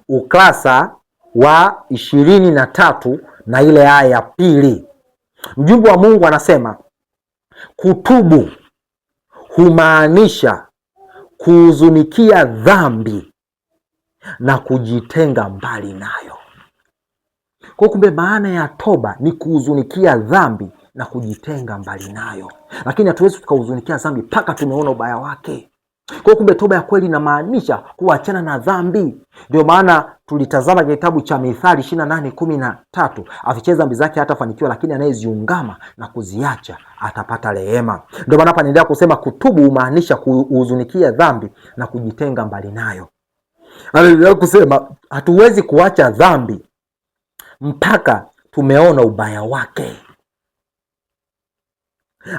ukurasa wa 23 na ile aya ya 2. Mjumbe wa Mungu anasema kutubu humaanisha kuhuzunikia dhambi na kujitenga mbali nayo. Kwa kumbe maana ya toba ni kuhuzunikia dhambi na kujitenga mbali nayo, lakini hatuwezi tukahuzunikia dhambi mpaka tumeona ubaya wake. Kwa kumbe toba ya kweli inamaanisha kuachana na dhambi. Ndio maana tulitazama kitabu cha Mithali 28:13, afiche dhambi zake hatafanikiwa, lakini anayeziungama na kuziacha atapata rehema. Ndio maana hapa anaendelea kusema kutubu humaanisha kuhuzunikia dhambi na kujitenga mbali nayo. Anaendelea kusema hatuwezi kuacha dhambi mpaka tumeona ubaya wake.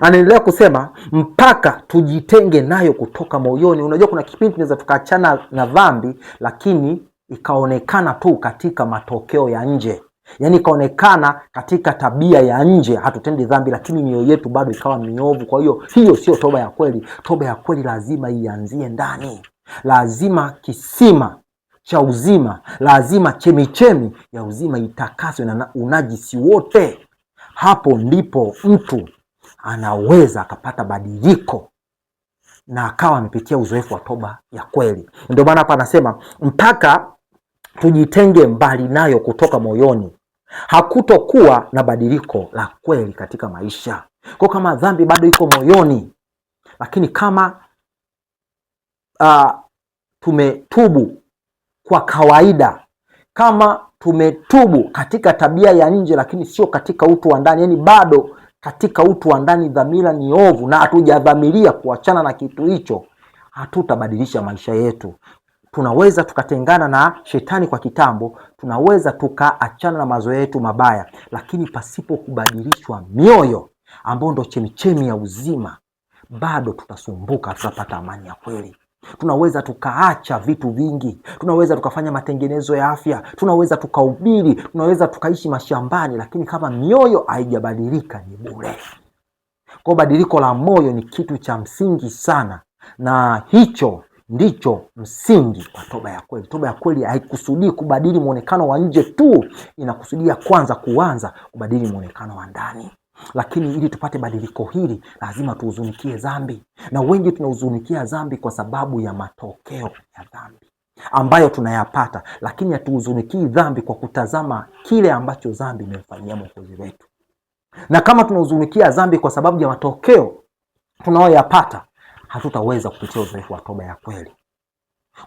Anaendelea kusema mpaka tujitenge nayo kutoka moyoni. Unajua kuna kipindi tunaweza tukaachana na dhambi, lakini ikaonekana tu katika matokeo ya nje, yaani ikaonekana katika tabia ya nje hatutendi dhambi, lakini mioyo yetu bado ikawa miovu. Kwa hiyo sio toba ya kweli. Toba ya kweli lazima ianzie ndani, lazima kisima cha uzima, lazima chemichemi ya uzima itakaswe na unajisi wote. Hapo ndipo mtu anaweza akapata badiliko na akawa amepitia uzoefu wa toba ya kweli. Ndio maana hapa anasema mpaka tujitenge mbali nayo kutoka moyoni, hakutokuwa na badiliko la kweli katika maisha. Kwa kama dhambi bado iko moyoni, lakini kama tumetubu kwa kawaida, kama tumetubu katika tabia ya nje lakini sio katika utu wa ndani, yani bado katika utu wa ndani dhamira ni ovu na hatujadhamiria kuachana na kitu hicho, hatutabadilisha maisha yetu. Tunaweza tukatengana na shetani kwa kitambo, tunaweza tukaachana na mazoea yetu mabaya, lakini pasipo kubadilishwa mioyo ambao ndo chemichemi ya uzima, bado tutasumbuka, tutapata amani ya kweli. Tunaweza tukaacha vitu vingi, tunaweza tukafanya matengenezo ya afya, tunaweza tukahubiri, tunaweza tukaishi mashambani, lakini kama mioyo haijabadilika ni bure. Kwa badiliko la moyo ni kitu cha msingi sana, na hicho ndicho msingi wa toba ya kweli. Toba ya kweli haikusudii kubadili muonekano wa nje tu, inakusudia kuanza kubadili muonekano wa ndani. Lakini ili tupate badiliko hili lazima tuhuzunikie dhambi, na wengi tunahuzunikia dhambi kwa sababu ya matokeo ya dhambi ambayo tunayapata, lakini hatuhuzunikii dhambi kwa kutazama kile ambacho dhambi imemfanyia Mwokozi wetu. Na kama tunahuzunikia dhambi kwa sababu ya matokeo tunayoyapata, hatutaweza kupitia uzoefu wa toba ya kweli,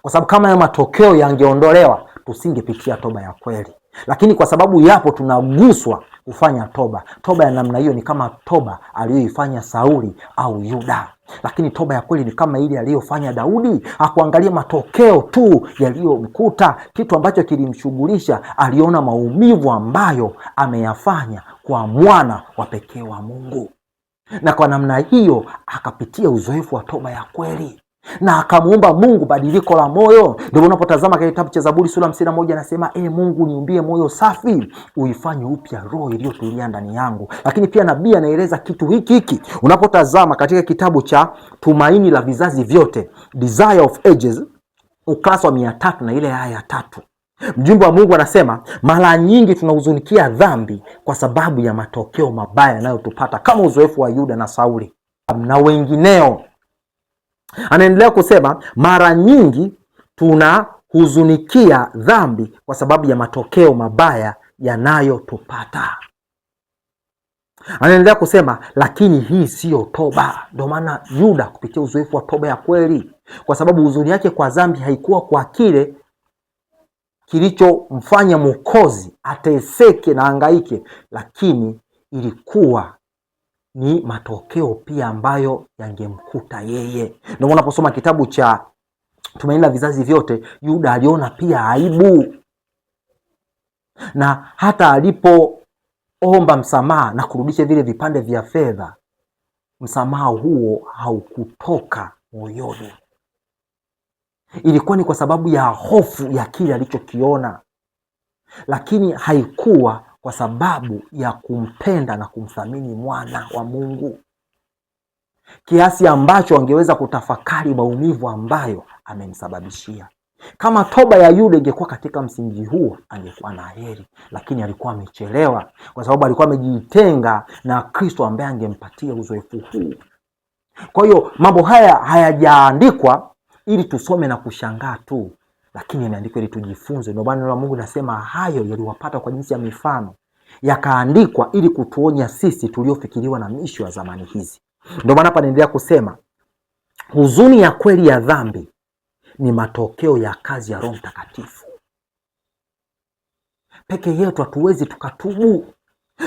kwa sababu kama ya matokeo yangeondolewa tusingepitia toba ya kweli. lakini kwa sababu yapo tunaguswa kufanya toba. Toba ya namna hiyo ni kama toba aliyoifanya Sauli au Yuda, lakini toba ya kweli ni kama ile aliyofanya Daudi. Hakuangalia matokeo tu yaliyomkuta, kitu ambacho kilimshughulisha, aliona maumivu ambayo ameyafanya kwa mwana wa pekee wa Mungu, na kwa namna hiyo akapitia uzoefu wa toba ya kweli na akamuomba Mungu badiliko la moyo. Ndio unapotazama katika kitabu cha Zaburi sura 51 anasema, Mungu niumbie moyo safi, uifanye upya roho iliyotulia ndani yangu. Lakini pia nabii anaeleza kitu hiki unapotazama katika kitabu cha Tumaini la Vizazi Vyote, Desire of Ages, ukurasa wa 300 na ile aya ya 3. Mjumbe wa Mungu anasema, mara nyingi tunahuzunikia dhambi kwa sababu ya matokeo mabaya yanayotupata, kama uzoefu wa Yuda na Sauli na wengineo. Anaendelea kusema, mara nyingi tunahuzunikia dhambi kwa sababu ya matokeo mabaya yanayotupata. Anaendelea kusema, lakini hii siyo toba. Ndio maana Yuda kupitia uzoefu wa toba ya kweli, kwa sababu huzuni yake kwa dhambi haikuwa kwa kile kilichomfanya Mwokozi ateseke na hangaike, lakini ilikuwa ni matokeo pia ambayo yangemkuta yeye. Ndio unaposoma kitabu cha Tumaini la Vizazi Vyote, Yuda aliona pia aibu, na hata alipoomba msamaha na kurudisha vile vipande vya fedha, msamaha huo haukutoka moyoni. Ilikuwa ni kwa sababu ya hofu ya kile alichokiona, lakini haikuwa kwa sababu ya kumpenda na kumthamini mwana wa Mungu, kiasi ambacho angeweza kutafakari maumivu ambayo amemsababishia. Kama toba ya Yuda ingekuwa katika msingi huo, angekuwa na heri, lakini alikuwa amechelewa, kwa sababu alikuwa amejitenga na Kristo ambaye angempatia uzoefu huu. Kwa hiyo mambo haya hayajaandikwa ili tusome na kushangaa tu, lakini yameandikwa ili tujifunze. Ndio maana neno la Mungu nasema hayo yaliwapata kwa jinsi ya mifano, yakaandikwa ili kutuonya sisi tuliofikiriwa na misho ya zamani hizi. Ndio maana hapa naendelea kusema, huzuni ya kweli ya dhambi ni matokeo ya kazi ya Roho Mtakatifu. Peke yetu hatuwezi tukatubu.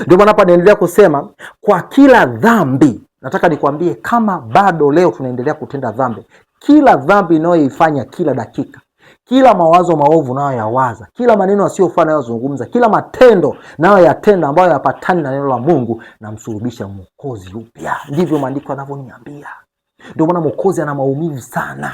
Ndio maana hapa naendelea kusema, kwa kila dhambi, nataka nikwambie, kama bado leo tunaendelea kutenda dhambi, kila dhambi unayoifanya kila dakika, kila mawazo maovu nayo yawaza, kila maneno asiyofaa nayo zungumza, kila matendo nayo yatenda ambayo yapatani na neno la Mungu, na msulubisha Mwokozi upya. Ndivyo maandiko yanavyoniambia. Ndio maana Mwokozi ana maumivu sana.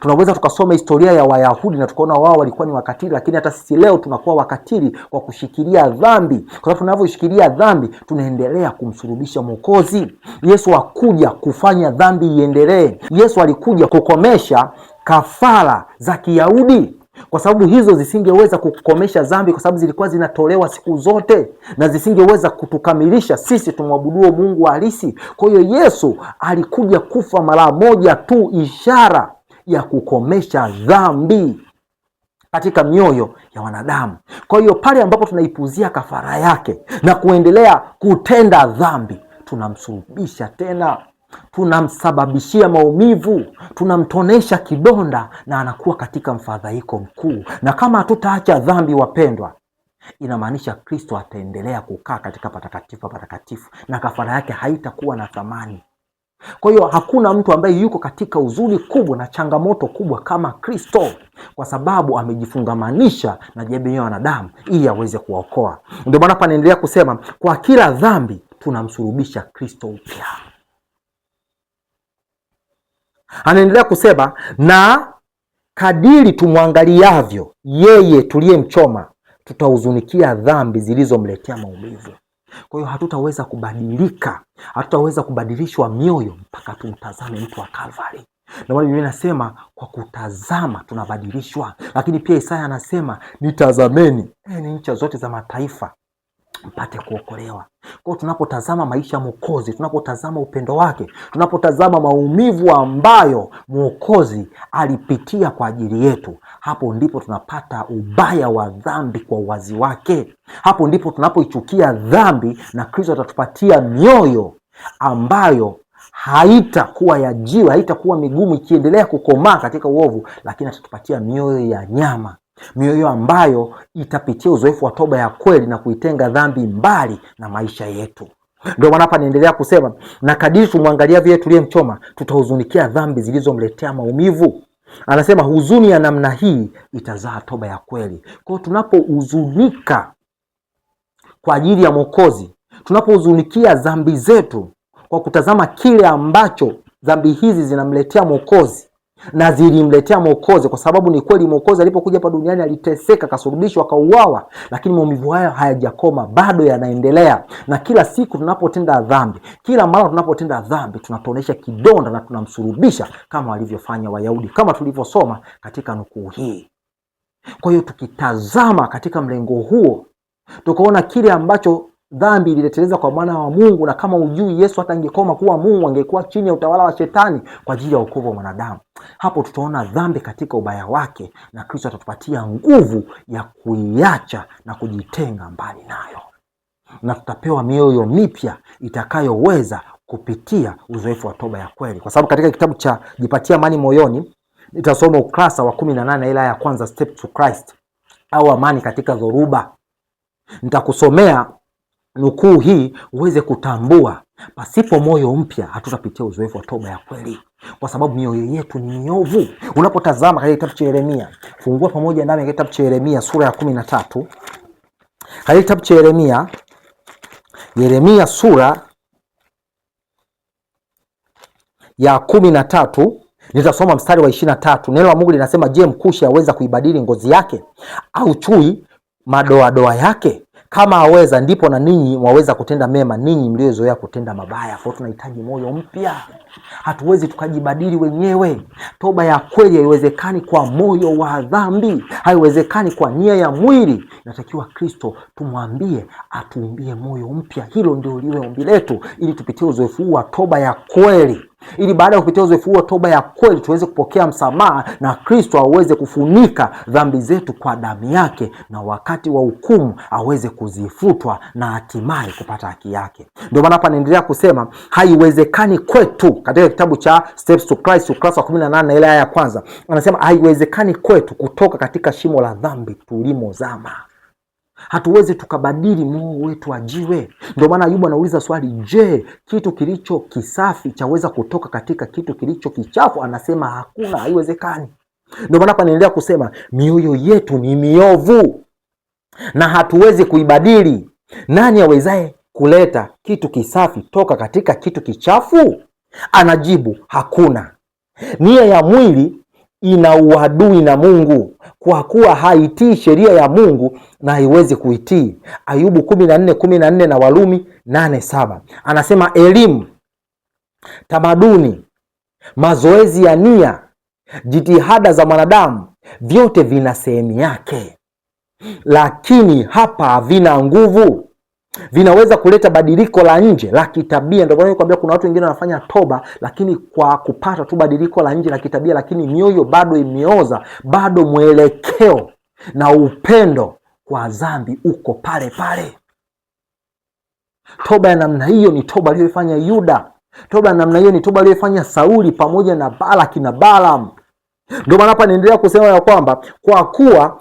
Tunaweza tukasoma historia ya Wayahudi na tukaona wao walikuwa ni wakatili, lakini hata sisi leo tunakuwa wakatili kwa kushikilia dhambi. Kwa sababu tunavyoshikilia dhambi, tunaendelea kumsulubisha Mwokozi. Yesu hakuja kufanya dhambi iendelee. Yesu alikuja kukomesha kafara za Kiyahudi, kwa sababu hizo zisingeweza kukomesha dhambi, kwa sababu zilikuwa zinatolewa siku zote na zisingeweza kutukamilisha sisi tumwabuduo Mungu halisi. Kwa hiyo Yesu alikuja kufa mara moja tu, ishara ya kukomesha dhambi katika mioyo ya wanadamu. Kwa hiyo pale ambapo tunaipuzia kafara yake na kuendelea kutenda dhambi, tunamsulubisha tena, tunamsababishia maumivu, tunamtonesha kidonda, na anakuwa katika mfadhaiko mkuu. Na kama hatutaacha dhambi, wapendwa, inamaanisha Kristo ataendelea kukaa katika patakatifu na kafara yake haitakuwa na thamani. Kwa hiyo hakuna mtu ambaye yuko katika huzuni kubwa na changamoto kubwa kama Kristo, kwa sababu amejifungamanisha na jamii ya wanadamu ili aweze kuwaokoa. Ndio maana hapa anaendelea kusema, kwa kila dhambi tunamsulubisha Kristo upya. Anaendelea kusema, na kadiri tumwangaliavyo yeye tuliyemchoma, tutahuzunikia dhambi zilizomletea maumivu. Kwa hiyo hatutaweza kubadilika, hatutaweza kubadilishwa mioyo mpaka tumtazame mtu wa Kalvari. Ndio maana Biblia inasema kwa kutazama tunabadilishwa. Lakini pia Isaya anasema, nitazameni ni ncha zote za mataifa mpate kuokolewa. Kwa tunapotazama maisha ya Mwokozi, tunapotazama upendo wake, tunapotazama maumivu ambayo Mwokozi alipitia kwa ajili yetu, hapo ndipo tunapata ubaya wa dhambi kwa uwazi wake. Hapo ndipo tunapoichukia dhambi, na Kristo atatupatia mioyo ambayo haitakuwa ya jiwe, haitakuwa migumu ikiendelea kukomaa katika uovu, lakini atatupatia mioyo ya nyama mioyo ambayo itapitia uzoefu wa toba ya kweli na kuitenga dhambi mbali na maisha yetu. Ndio maana hapa naendelea kusema, na kadiri tumwangalia vile tuliyemchoma, tutahuzunikia dhambi zilizomletea maumivu. Anasema huzuni ya namna hii itazaa toba ya kweli. Kwa hiyo tunapohuzunika kwa ajili ya Mwokozi, tunapohuzunikia dhambi zetu kwa kutazama kile ambacho dhambi hizi zinamletea Mwokozi na zilimletea Mwokozi, kwa sababu ni kweli Mwokozi alipokuja hapa duniani aliteseka, kasulubishwa, akauawa, lakini maumivu hayo hayajakoma, bado yanaendelea. Na kila siku tunapotenda dhambi, kila mara tunapotenda dhambi, tunatonesha kidonda na tunamsulubisha kama walivyofanya Wayahudi, kama tulivyosoma katika nukuu hii. Kwa hiyo tukitazama katika mlengo huo, tukaona kile ambacho dhambi ilileteleza kwa mwana wa Mungu, na kama ujui Yesu hata angekoma kuwa Mungu, angekuwa chini ya utawala wa Shetani kwa ajili ya wokovu wa mwanadamu. Hapo tutaona dhambi katika ubaya wake, na Kristo atatupatia nguvu ya kuiacha na kujitenga mbali nayo, na tutapewa mioyo mipya itakayoweza kupitia uzoefu wa toba ya kweli. Kwa sababu katika kitabu cha Jipatie Amani Moyoni, nitasoma ukurasa wa 18 ila ya kwanza, Step to Christ, au amani katika dhoruba. Nitakusomea nukuu hii uweze kutambua, pasipo moyo mpya hatutapitia uzoefu wa toba ya kweli, kwa sababu mioyo yetu ni miovu. Unapotazama katika kitabu cha Yeremia, fungua pamoja nami katika kitabu cha Yeremia sura ya 13. Katika kitabu cha Yeremia sura ya 13, nitasoma mstari wa 23. Neno la Mungu linasema, je, mkushi aweza kuibadili ngozi yake, au chui madoadoa yake? Kama aweza, ndipo na ninyi mwaweza kutenda mema, ninyi mliozoea kutenda mabaya. Kwa tunahitaji moyo mpya. Hatuwezi tukajibadili wenyewe. Toba ya kweli haiwezekani kwa moyo wa dhambi, haiwezekani kwa nia ya mwili. Natakiwa Kristo tumwambie atuumbie moyo mpya. Hilo ndio liwe ombi letu, ili tupitie uzoefu huu wa toba ya kweli, ili baada ya kupitia uzoefu huu wa toba ya kweli tuweze kupokea msamaha, na Kristo aweze kufunika dhambi zetu kwa damu yake, na wakati wa hukumu aweze kuzifutwa na hatimaye kupata haki yake. Ndio maana hapa naendelea kusema haiwezekani kwetu. Katika kitabu cha Steps to Christ ukurasa wa 18 ile aya ya kwanza, anasema haiwezekani kwetu kutoka katika shimo la dhambi tulimozama. Hatuwezi tukabadili moyo wetu wa jiwe. Ndio maana Ayubu anauliza swali, je, kitu kilicho kisafi chaweza kutoka katika kitu kilicho kichafu? Anasema hakuna, haiwezekani. Ndio maana hapa naendelea kusema mioyo yetu ni miovu na hatuwezi kuibadili. Nani awezaye kuleta kitu kisafi toka katika kitu kichafu? Anajibu, hakuna. Nia ya mwili ina uadui na Mungu, kwa kuwa haitii sheria ya Mungu na haiwezi kuitii. Ayubu 14:14 na Warumi 8:7 anasema, elimu, tamaduni, mazoezi ya nia, jitihada za mwanadamu, vyote vina sehemu yake, lakini hapa havina nguvu. Vinaweza kuleta badiliko la nje la kitabia. Ndio maana nikwambia kuna watu wengine wanafanya toba, lakini kwa kupata tu badiliko la nje la kitabia, lakini mioyo bado imeoza, bado mwelekeo na upendo kwa dhambi uko pale pale. Toba ya namna hiyo ni toba aliyofanya Yuda. Toba ya namna hiyo ni toba aliyofanya Sauli pamoja na Balaki na Balaam. Ndio maana hapa naendelea kusema ya kwamba kwa kuwa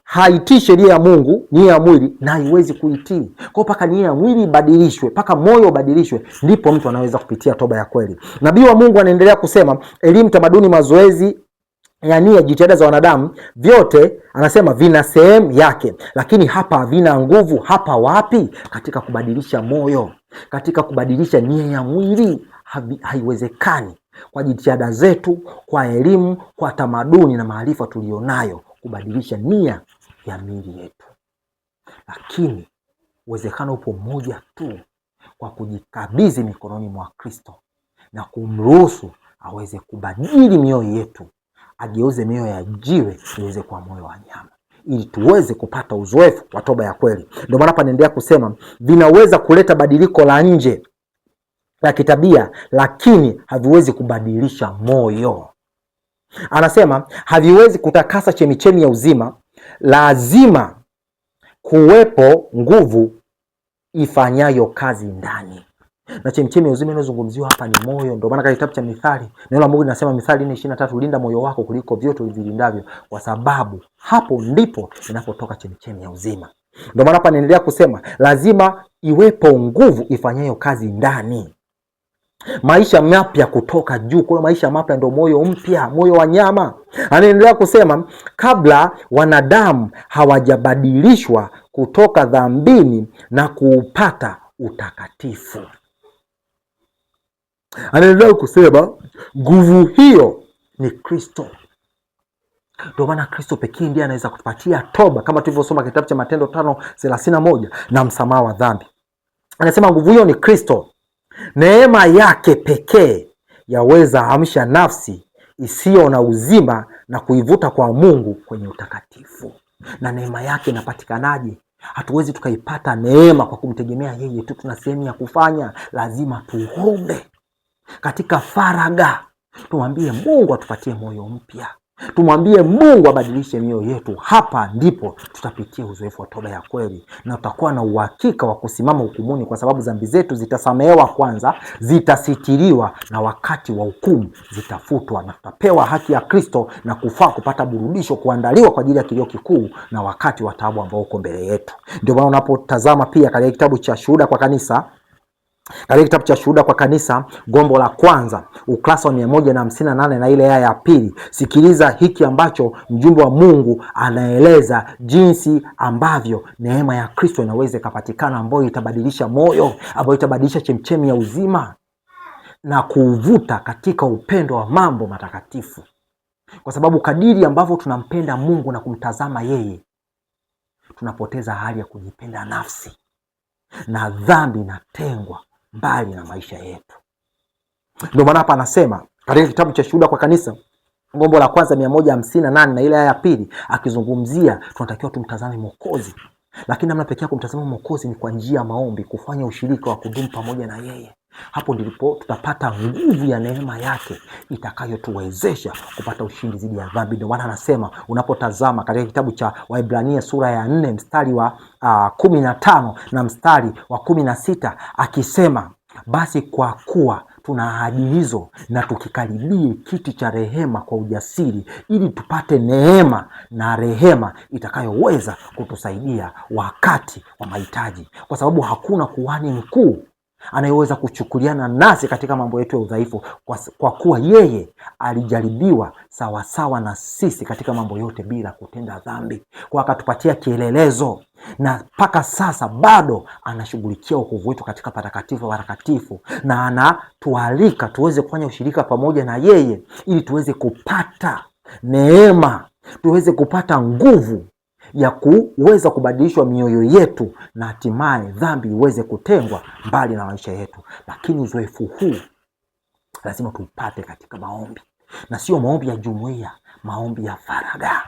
haitii sheria ya Mungu, nia ya mwili na haiwezi kuitii. Kwa paka nia ya mwili ibadilishwe, paka moyo ubadilishwe, ndipo mtu anaweza kupitia toba ya kweli. Nabii wa Mungu anaendelea kusema elimu, tamaduni, mazoezi ya nia, jitihada za wanadamu, vyote anasema vina sehemu yake, lakini hapa havina nguvu. Hapa wapi? Katika kubadilisha moyo, katika kubadilisha nia ya mwili. Haiwezekani kwa jitihada zetu, kwa elimu, kwa tamaduni na maarifa tulionayo kubadilisha nia ya miili yetu, lakini uwezekano upo mmoja tu, kwa kujikabidhi mikononi mwa Kristo na kumruhusu aweze kubadili mioyo yetu, ageuze mioyo ya jiwe iweze kuwa moyo wa nyama, ili tuweze kupata uzoefu wa toba ya kweli. Ndio maana hapa naendelea kusema vinaweza kuleta badiliko la nje la kitabia, lakini haviwezi kubadilisha moyo. Anasema haviwezi kutakasa chemichemi ya uzima, lazima kuwepo nguvu ifanyayo kazi ndani. Na chemchemi ya uzima inayozungumziwa hapa ni moyo. Ndio maana katika kitabu cha Mithali, neno la Mungu linasema Mithali 4:23, linda moyo wako kuliko vyote uvilindavyo, kwa sababu hapo ndipo inapotoka chemchemi ya uzima. Ndio maana hapa naendelea kusema lazima iwepo nguvu ifanyayo kazi ndani. Maisha mapya kutoka juu. Kwa maisha mapya ndio moyo mpya, moyo wa nyama. Anaendelea kusema kabla wanadamu hawajabadilishwa kutoka dhambini na kuupata utakatifu. Anaendelea kusema nguvu hiyo ni Kristo. Ndio maana Kristo pekee ndiye anaweza kutupatia toba, kama tulivyosoma kitabu cha Matendo 5:31, na msamaha wa dhambi. Anasema nguvu hiyo ni Kristo. Neema yake pekee yaweza amsha nafsi isiyo na uzima na kuivuta kwa Mungu kwenye utakatifu. Na neema yake inapatikanaje? Hatuwezi tukaipata neema kwa kumtegemea yeye tu. Tuna sehemu ya kufanya. Lazima tuombe katika faraga, tumwambie Mungu atupatie moyo mpya, tumwambie Mungu abadilishe mioyo yetu. Hapa ndipo tutapitia uzoefu wa toba ya kweli, na tutakuwa na uhakika wa kusimama hukumuni, kwa sababu dhambi zetu zitasamehewa kwanza, zitasitiriwa, na wakati wa hukumu zitafutwa, na tutapewa haki ya Kristo na kufaa kupata burudisho, kuandaliwa kwa ajili ya kilio kikuu na wakati wa taabu ambao uko mbele yetu. Ndio maana unapotazama pia katika kitabu cha Shuhuda kwa Kanisa, katika kitabu cha Shuhuda kwa Kanisa, gombo la kwanza, ukurasa wa 158 na ile aya ya pili, sikiliza hiki ambacho mjumbe wa Mungu anaeleza jinsi ambavyo neema ya Kristo inaweza kupatikana, ambayo itabadilisha moyo, ambayo itabadilisha chemchemi ya uzima na kuvuta katika upendo wa mambo matakatifu. Kwa sababu kadiri ambavyo tunampenda Mungu na kumtazama yeye, tunapoteza hali ya kujipenda nafsi, na dhambi inatengwa mbali na maisha yetu. Ndio maana hapa anasema katika kitabu cha Shuhuda kwa Kanisa, gombo la kwanza 158 na ile aya ya pili, akizungumzia tunatakiwa tumtazame Mwokozi. Lakini namna pekee ya kumtazama Mwokozi ni kwa njia ya maombi, kufanya ushirika wa kudumu pamoja na yeye. Hapo ndipo tutapata nguvu ya neema yake itakayotuwezesha kupata ushindi dhidi ya dhambi. Ndio maana anasema, unapotazama katika kitabu cha Waebrania sura ya 4 mstari wa 15 na mstari wa 16, akisema basi kwa kuwa tuna ahadi hizo, na tukikaribie kiti cha rehema kwa ujasiri, ili tupate neema na rehema itakayoweza kutusaidia wakati wa mahitaji. Kwa sababu hakuna kuhani mkuu anayeweza kuchukuliana nasi katika mambo yetu ya udhaifu, kwa kuwa yeye alijaribiwa sawasawa na sisi katika mambo yote bila kutenda dhambi. Kwa akatupatia kielelezo, na mpaka sasa bado anashughulikia wokovu wetu katika patakatifu watakatifu, na anatualika tuweze kufanya ushirika pamoja na yeye, ili tuweze kupata neema, tuweze kupata nguvu ya kuweza kubadilishwa mioyo yetu, na hatimaye dhambi iweze kutengwa mbali na maisha yetu. Lakini uzoefu huu lazima tupate katika maombi, na sio maombi ya jumuiya, maombi ya faraga.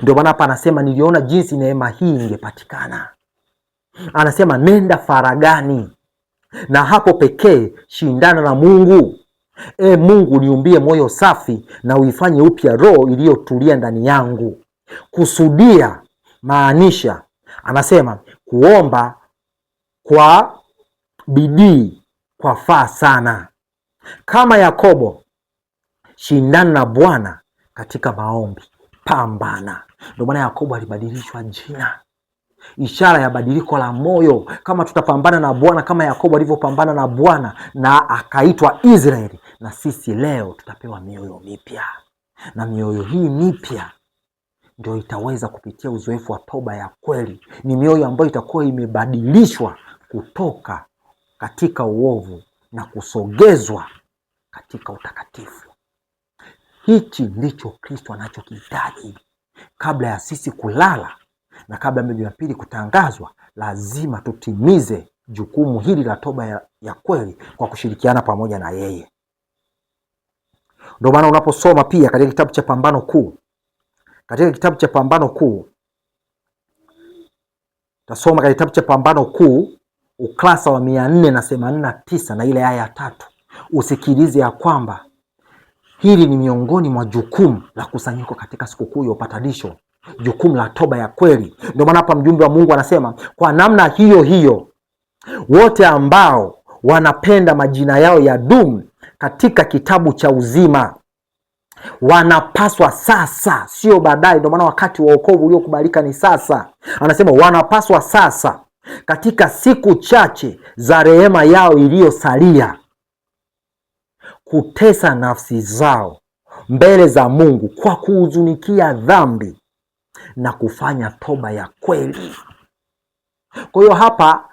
Ndio maana hapa anasema niliona jinsi neema hii ingepatikana. Anasema nenda faragani, na hapo pekee shindana na Mungu. Mungu, niumbie moyo safi na uifanye upya roho iliyotulia ndani yangu. Kusudia maanisha, anasema kuomba kwa bidii kwa faa sana. Kama Yakobo, shindana na Bwana katika maombi, pambana. Ndio maana Yakobo alibadilishwa jina, ishara ya badiliko la moyo. Kama tutapambana na Bwana kama Yakobo alivyopambana na Bwana na akaitwa Israeli, na sisi leo tutapewa mioyo mipya, na mioyo hii mipya ndio itaweza kupitia uzoefu wa toba ya kweli. Ni mioyo ambayo itakuwa imebadilishwa kutoka katika uovu na kusogezwa katika utakatifu. Hichi ndicho Kristo anachokihitaji. Kabla ya sisi kulala na kabla ya Jumapili kutangazwa, lazima tutimize jukumu hili la toba ya kweli kwa kushirikiana pamoja na yeye. Ndio maana unaposoma pia katika kitabu cha Pambano Kuu, katika kitabu cha Pambano Kuu, tasoma katika kitabu cha Pambano Kuu ukurasa wa 489 na ile aya ya 3, usikilize ya kwamba hili ni miongoni mwa jukumu la kusanyiko katika sikukuu ya upatanisho, jukumu la toba ya kweli. Ndio maana hapa mjumbe wa Mungu anasema, kwa namna hiyo hiyo wote ambao wanapenda majina yao ya dumu katika kitabu cha uzima. Wanapaswa sasa, sio baadaye. Ndio maana wakati wa wokovu uliokubalika ni sasa. Anasema wanapaswa sasa, katika siku chache za rehema yao iliyosalia, kutesa nafsi zao mbele za Mungu kwa kuhuzunikia dhambi na kufanya toba ya kweli. Kwa hiyo hapa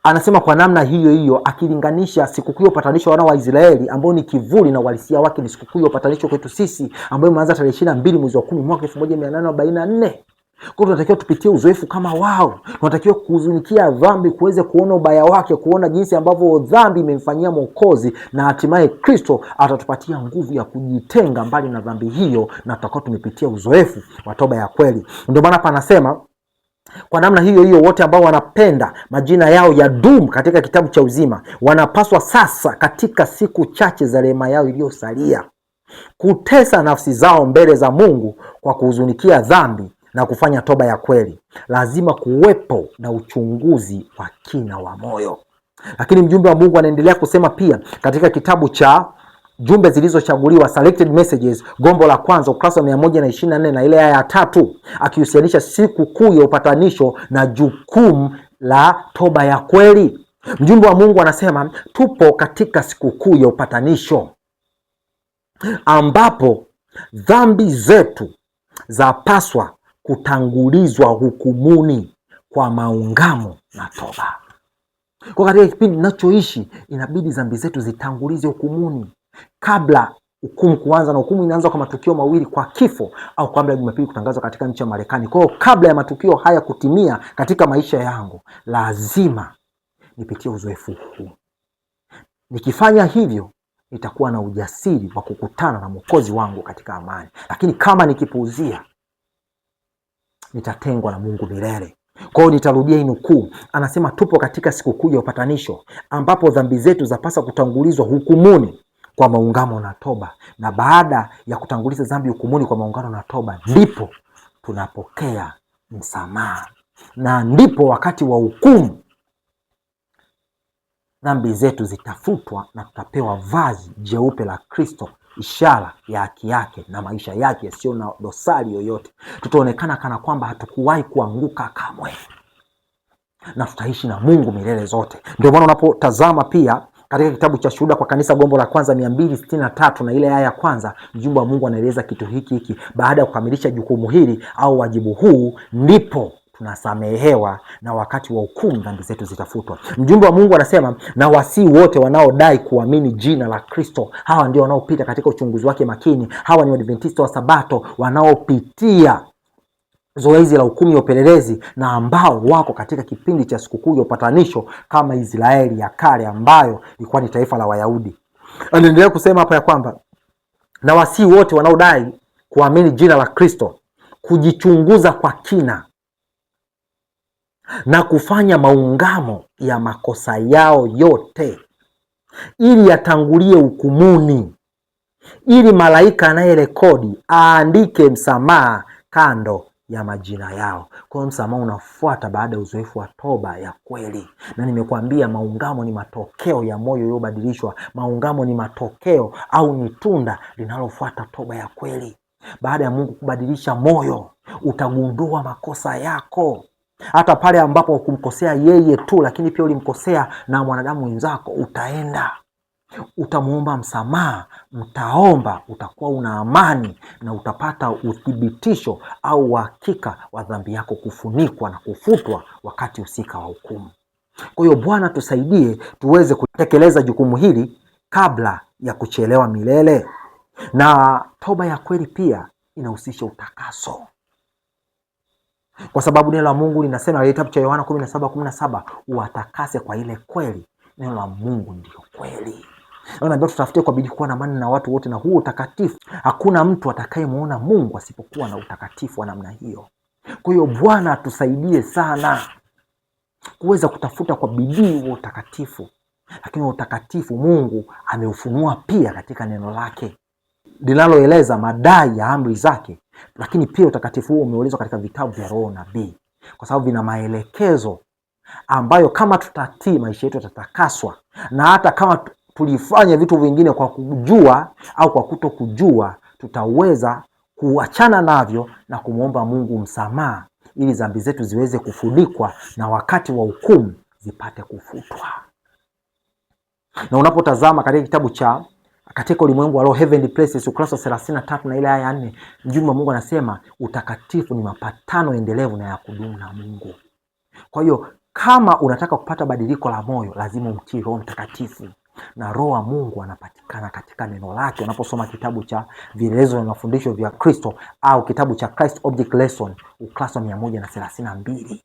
anasema kwa namna hiyo hiyo, akilinganisha sikukuu ya upatanisho wana wa Israeli ambao ni kivuli na uhalisia wake ni sikukuu ya upatanisho kwetu sisi ambayo imeanza tarehe 22 mwezi wa 10 mwaka 1844. Kwa hiyo tunatakiwa tupitie uzoefu kama wao. Tunatakiwa kuhuzunikia dhambi, kuweze kuona ubaya wake, kuona jinsi ambavyo dhambi imemfanyia Mwokozi, na hatimaye Kristo atatupatia nguvu ya kujitenga mbali na dhambi hiyo, na tutakuwa tumepitia uzoefu wa toba ya kweli. Ndio maana hapa anasema kwa namna hiyo hiyo, wote ambao wanapenda majina yao ya dumu katika kitabu cha uzima, wanapaswa sasa, katika siku chache za rehema yao iliyosalia, kutesa nafsi zao mbele za Mungu kwa kuhuzunikia dhambi na kufanya toba ya kweli. Lazima kuwepo na uchunguzi wa kina wa moyo. Lakini mjumbe wa Mungu anaendelea kusema pia katika kitabu cha Jumbe Zilizochaguliwa, Selected Messages, gombo la kwanza, ukurasa wa 124 na ile aya ya 3, akihusianisha siku kuu ya upatanisho na jukumu la toba ya kweli. Mjumbe wa Mungu anasema tupo katika siku kuu ya upatanisho ambapo dhambi zetu zapaswa kutangulizwa hukumuni kwa maungamo na toba. Kwa katika kipindi ninachoishi inabidi dhambi zetu zitangulize hukumuni kabla hukumu kuanza, na hukumu inaanza kwa matukio mawili, kwa kifo au kabla ya Jumapili kutangazwa katika nchi ya Marekani. Kwa hiyo kabla ya matukio haya kutimia katika maisha yangu, lazima nipitie uzoefu huu. Nikifanya hivyo, nitakuwa na ujasiri wa kukutana na Mwokozi wangu katika amani. Lakini kama nikipuuzia, nitatengwa na Mungu milele. Kwa hiyo nitarudia hii nukuu. Anasema tupo katika sikukuu ya upatanisho ambapo dhambi zetu zapasa kutangulizwa hukumuni kwa maungamo na toba, na baada ya kutanguliza dhambi hukumuni kwa maungano na toba, ndipo tunapokea msamaha, na ndipo wakati wa hukumu dhambi zetu zitafutwa na tutapewa vazi jeupe la Kristo, ishara ya haki yake na maisha yake yasiyo na dosari yoyote. Tutaonekana kana kwamba hatukuwahi kuanguka kamwe, na tutaishi na Mungu milele zote. Ndio maana unapotazama pia katika kitabu cha Shuhuda kwa Kanisa, gombo la kwanza 263 na ile aya ya kwanza, mjumbe wa Mungu anaeleza kitu hiki. Baada ya kukamilisha jukumu hili au wajibu huu, ndipo tunasamehewa na wakati wa hukumu dhambi zetu zitafutwa. Mjumbe wa Mungu anasema na wasii wote wanaodai kuamini jina la Kristo. Hawa ndio wanaopita katika uchunguzi wake makini. Hawa ni Waadventista wa Sabato wanaopitia zoezi la hukumu ya upelelezi na ambao wako katika kipindi cha sikukuu ya upatanisho kama Israeli ya kale ambayo ilikuwa ni taifa la Wayahudi. Anaendelea kusema hapa ya kwamba na wasii wote wanaodai kuamini jina la Kristo kujichunguza kwa kina na kufanya maungamo ya makosa yao yote ili yatangulie hukumuni, ili malaika anayerekodi aandike msamaha kando ya majina yao. Kwa hiyo msamaha unafuata baada ya uzoefu wa toba ya kweli. Na nimekuambia maungamo ni matokeo ya moyo uliobadilishwa. Maungamo ni matokeo au ni tunda linalofuata toba ya kweli. Baada ya Mungu kubadilisha moyo, utagundua makosa yako. Hata pale ambapo hukumkosea yeye tu, lakini pia ulimkosea na mwanadamu wenzako, utaenda utamuomba msamaha, mtaomba, utakuwa una amani na utapata uthibitisho au uhakika wa dhambi yako kufunikwa na kufutwa wakati husika wa hukumu. Kwa hiyo Bwana tusaidie tuweze kutekeleza jukumu hili kabla ya kuchelewa milele. Na toba ya kweli pia inahusisha utakaso, kwa sababu neno la Mungu linasema katika kitabu cha Yohana 17:17, uwatakase kwa ile kweli. Neno la Mungu ndio kweli. Naomba tutafute kwa bidii kuwa na amani na watu wote na huo utakatifu. Hakuna mtu atakayemuona Mungu asipokuwa na utakatifu wa namna hiyo. Kwa hiyo Bwana tusaidie sana kuweza kutafuta kwa bidii huo utakatifu. Lakini utakatifu Mungu ameufunua pia katika neno lake linaloeleza madai ya amri zake. Lakini pia utakatifu huo umeelezwa katika vitabu vya roho nabii, kwa sababu vina maelekezo ambayo kama tutatii maisha yetu yatatakaswa, na hata kama tulifanya vitu vingine kwa kujua au kwa kuto kujua, tutaweza kuachana navyo na kumwomba Mungu msamaha ili dhambi zetu ziweze kufunikwa na wakati wa hukumu zipate kufutwa. Na unapotazama katika kitabu cha Katika Ulimwengu wa Roho, Heavenly Places, ukurasa 33 na ile aya 4, mjumbe wa Mungu anasema utakatifu ni mapatano endelevu na ya kudumu na Mungu. Kwa hiyo kama unataka kupata badiliko la moyo, lazima umtii Roho Mtakatifu, na Roho wa Mungu anapatikana katika neno lake. Unaposoma kitabu cha Vielelezo na Mafundisho vya Kristo au kitabu cha Christ Object Lesson, ukurasa 132.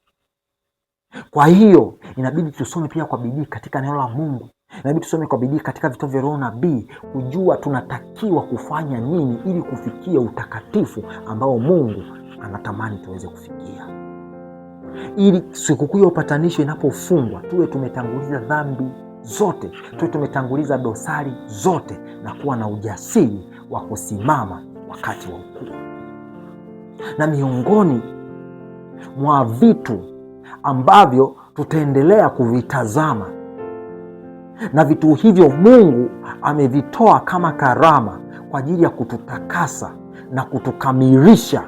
Kwa hiyo inabidi tusome pia kwa bidii katika neno la Mungu. Inabidi tusome kwa bidii katika vitabu vya Roho Nabii, kujua tunatakiwa kufanya nini ili kufikia utakatifu ambao Mungu anatamani tuweze kufikia. Ili sikukuu ya upatanisho inapofungwa, tuwe tumetanguliza dhambi zote, tuwe tumetanguliza dosari zote, na kuwa na ujasiri wa kusimama wakati wa hukumu. Na miongoni mwa vitu ambavyo tutaendelea kuvitazama, na vitu hivyo Mungu amevitoa kama karama kwa ajili ya kututakasa na kutukamilisha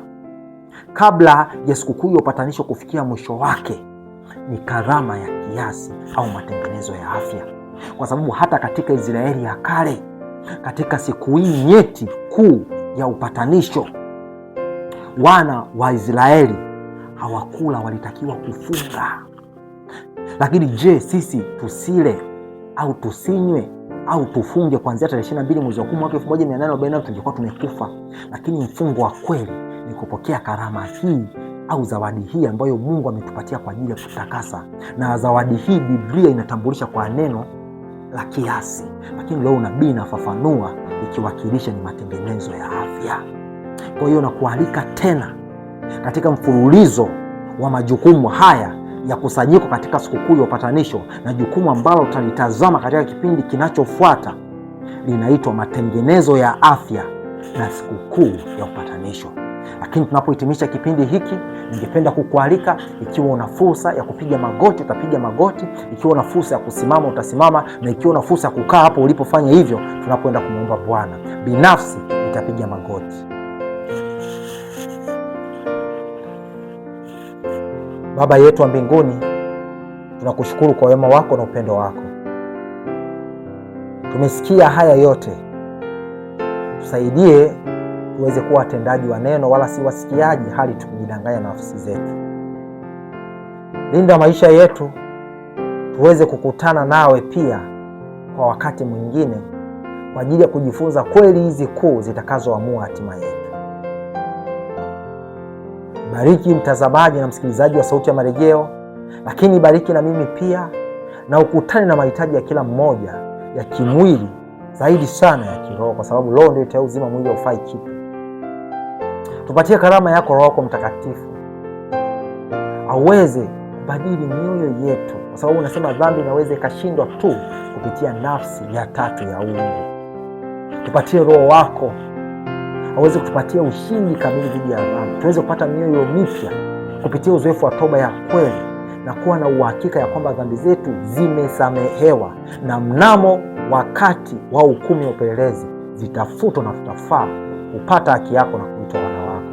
kabla ya sikukuu ya upatanisho kufikia mwisho wake, ni karama ya kiasi au matengenezo ya afya. Kwa sababu hata katika Israeli ya kale, katika siku hii nyeti kuu ya upatanisho, wana wa Israeli hawakula, walitakiwa kufunga. Lakini je, sisi tusile au tusinywe au tufunge kuanzia tarehe 22 mwezi wa 10 mwaka 1840? Tungekuwa tumekufa. Lakini mfungo wa kweli ni kupokea karama hii au zawadi hii ambayo Mungu ametupatia kwa ajili ya kutakasa. Na zawadi hii Biblia inatambulisha kwa neno la kiasi, lakini leo nabii inafafanua ikiwakilisha ni matengenezo ya afya. Kwa hiyo nakualika tena katika mfululizo wa majukumu haya ya kusanyiko katika sikukuu ya upatanisho, na jukumu ambalo tutalitazama katika kipindi kinachofuata linaitwa matengenezo ya afya na sikukuu ya upatanisho. Lakini tunapohitimisha kipindi hiki, ningependa kukualika, ikiwa una fursa ya kupiga magoti utapiga magoti, ikiwa una fursa ya kusimama utasimama, na ikiwa una fursa ya kukaa hapo ulipofanya hivyo tunapoenda kumuomba Bwana. Binafsi nitapiga magoti. Baba yetu wa mbinguni, tunakushukuru kwa wema wako na upendo wako. Tumesikia haya yote, tusaidie tuweze kuwa watendaji wa neno wala si wasikiaji, hali tukijidanganya nafsi zetu. Linda maisha yetu tuweze kukutana nawe pia kwa wakati mwingine kwa ajili ya kujifunza kweli hizi kuu zitakazoamua hatima yetu. Bariki mtazamaji na msikilizaji wa Sauti ya Marejeo, lakini bariki na mimi pia, na ukutane na mahitaji ya kila mmoja ya kimwili zaidi sana ya kiroho, kwa sababu roho ndio itayo uzima, mwili haufai kitu. Tupatie karama yako Roho yako Mtakatifu aweze kubadili mioyo yetu, kwa sababu unasema dhambi inaweza ikashindwa tu kupitia nafsi ya tatu ya uungu. Tupatie Roho wako aweze kutupatia ushindi kamili dhidi ya dhambi, tuweze kupata mioyo mipya kupitia uzoefu wa toba ya kweli, na kuwa na uhakika ya kwamba dhambi zetu zimesamehewa, na mnamo wakati wa hukumu ya upelelezi zitafutwa na tutafaa kupata haki yako na kuitwa wana wako.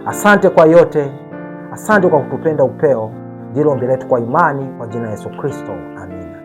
Asante kwa yote, asante kwa kutupenda upeo. Ndilo ombi letu kwa imani, kwa jina la Yesu Kristo, amina.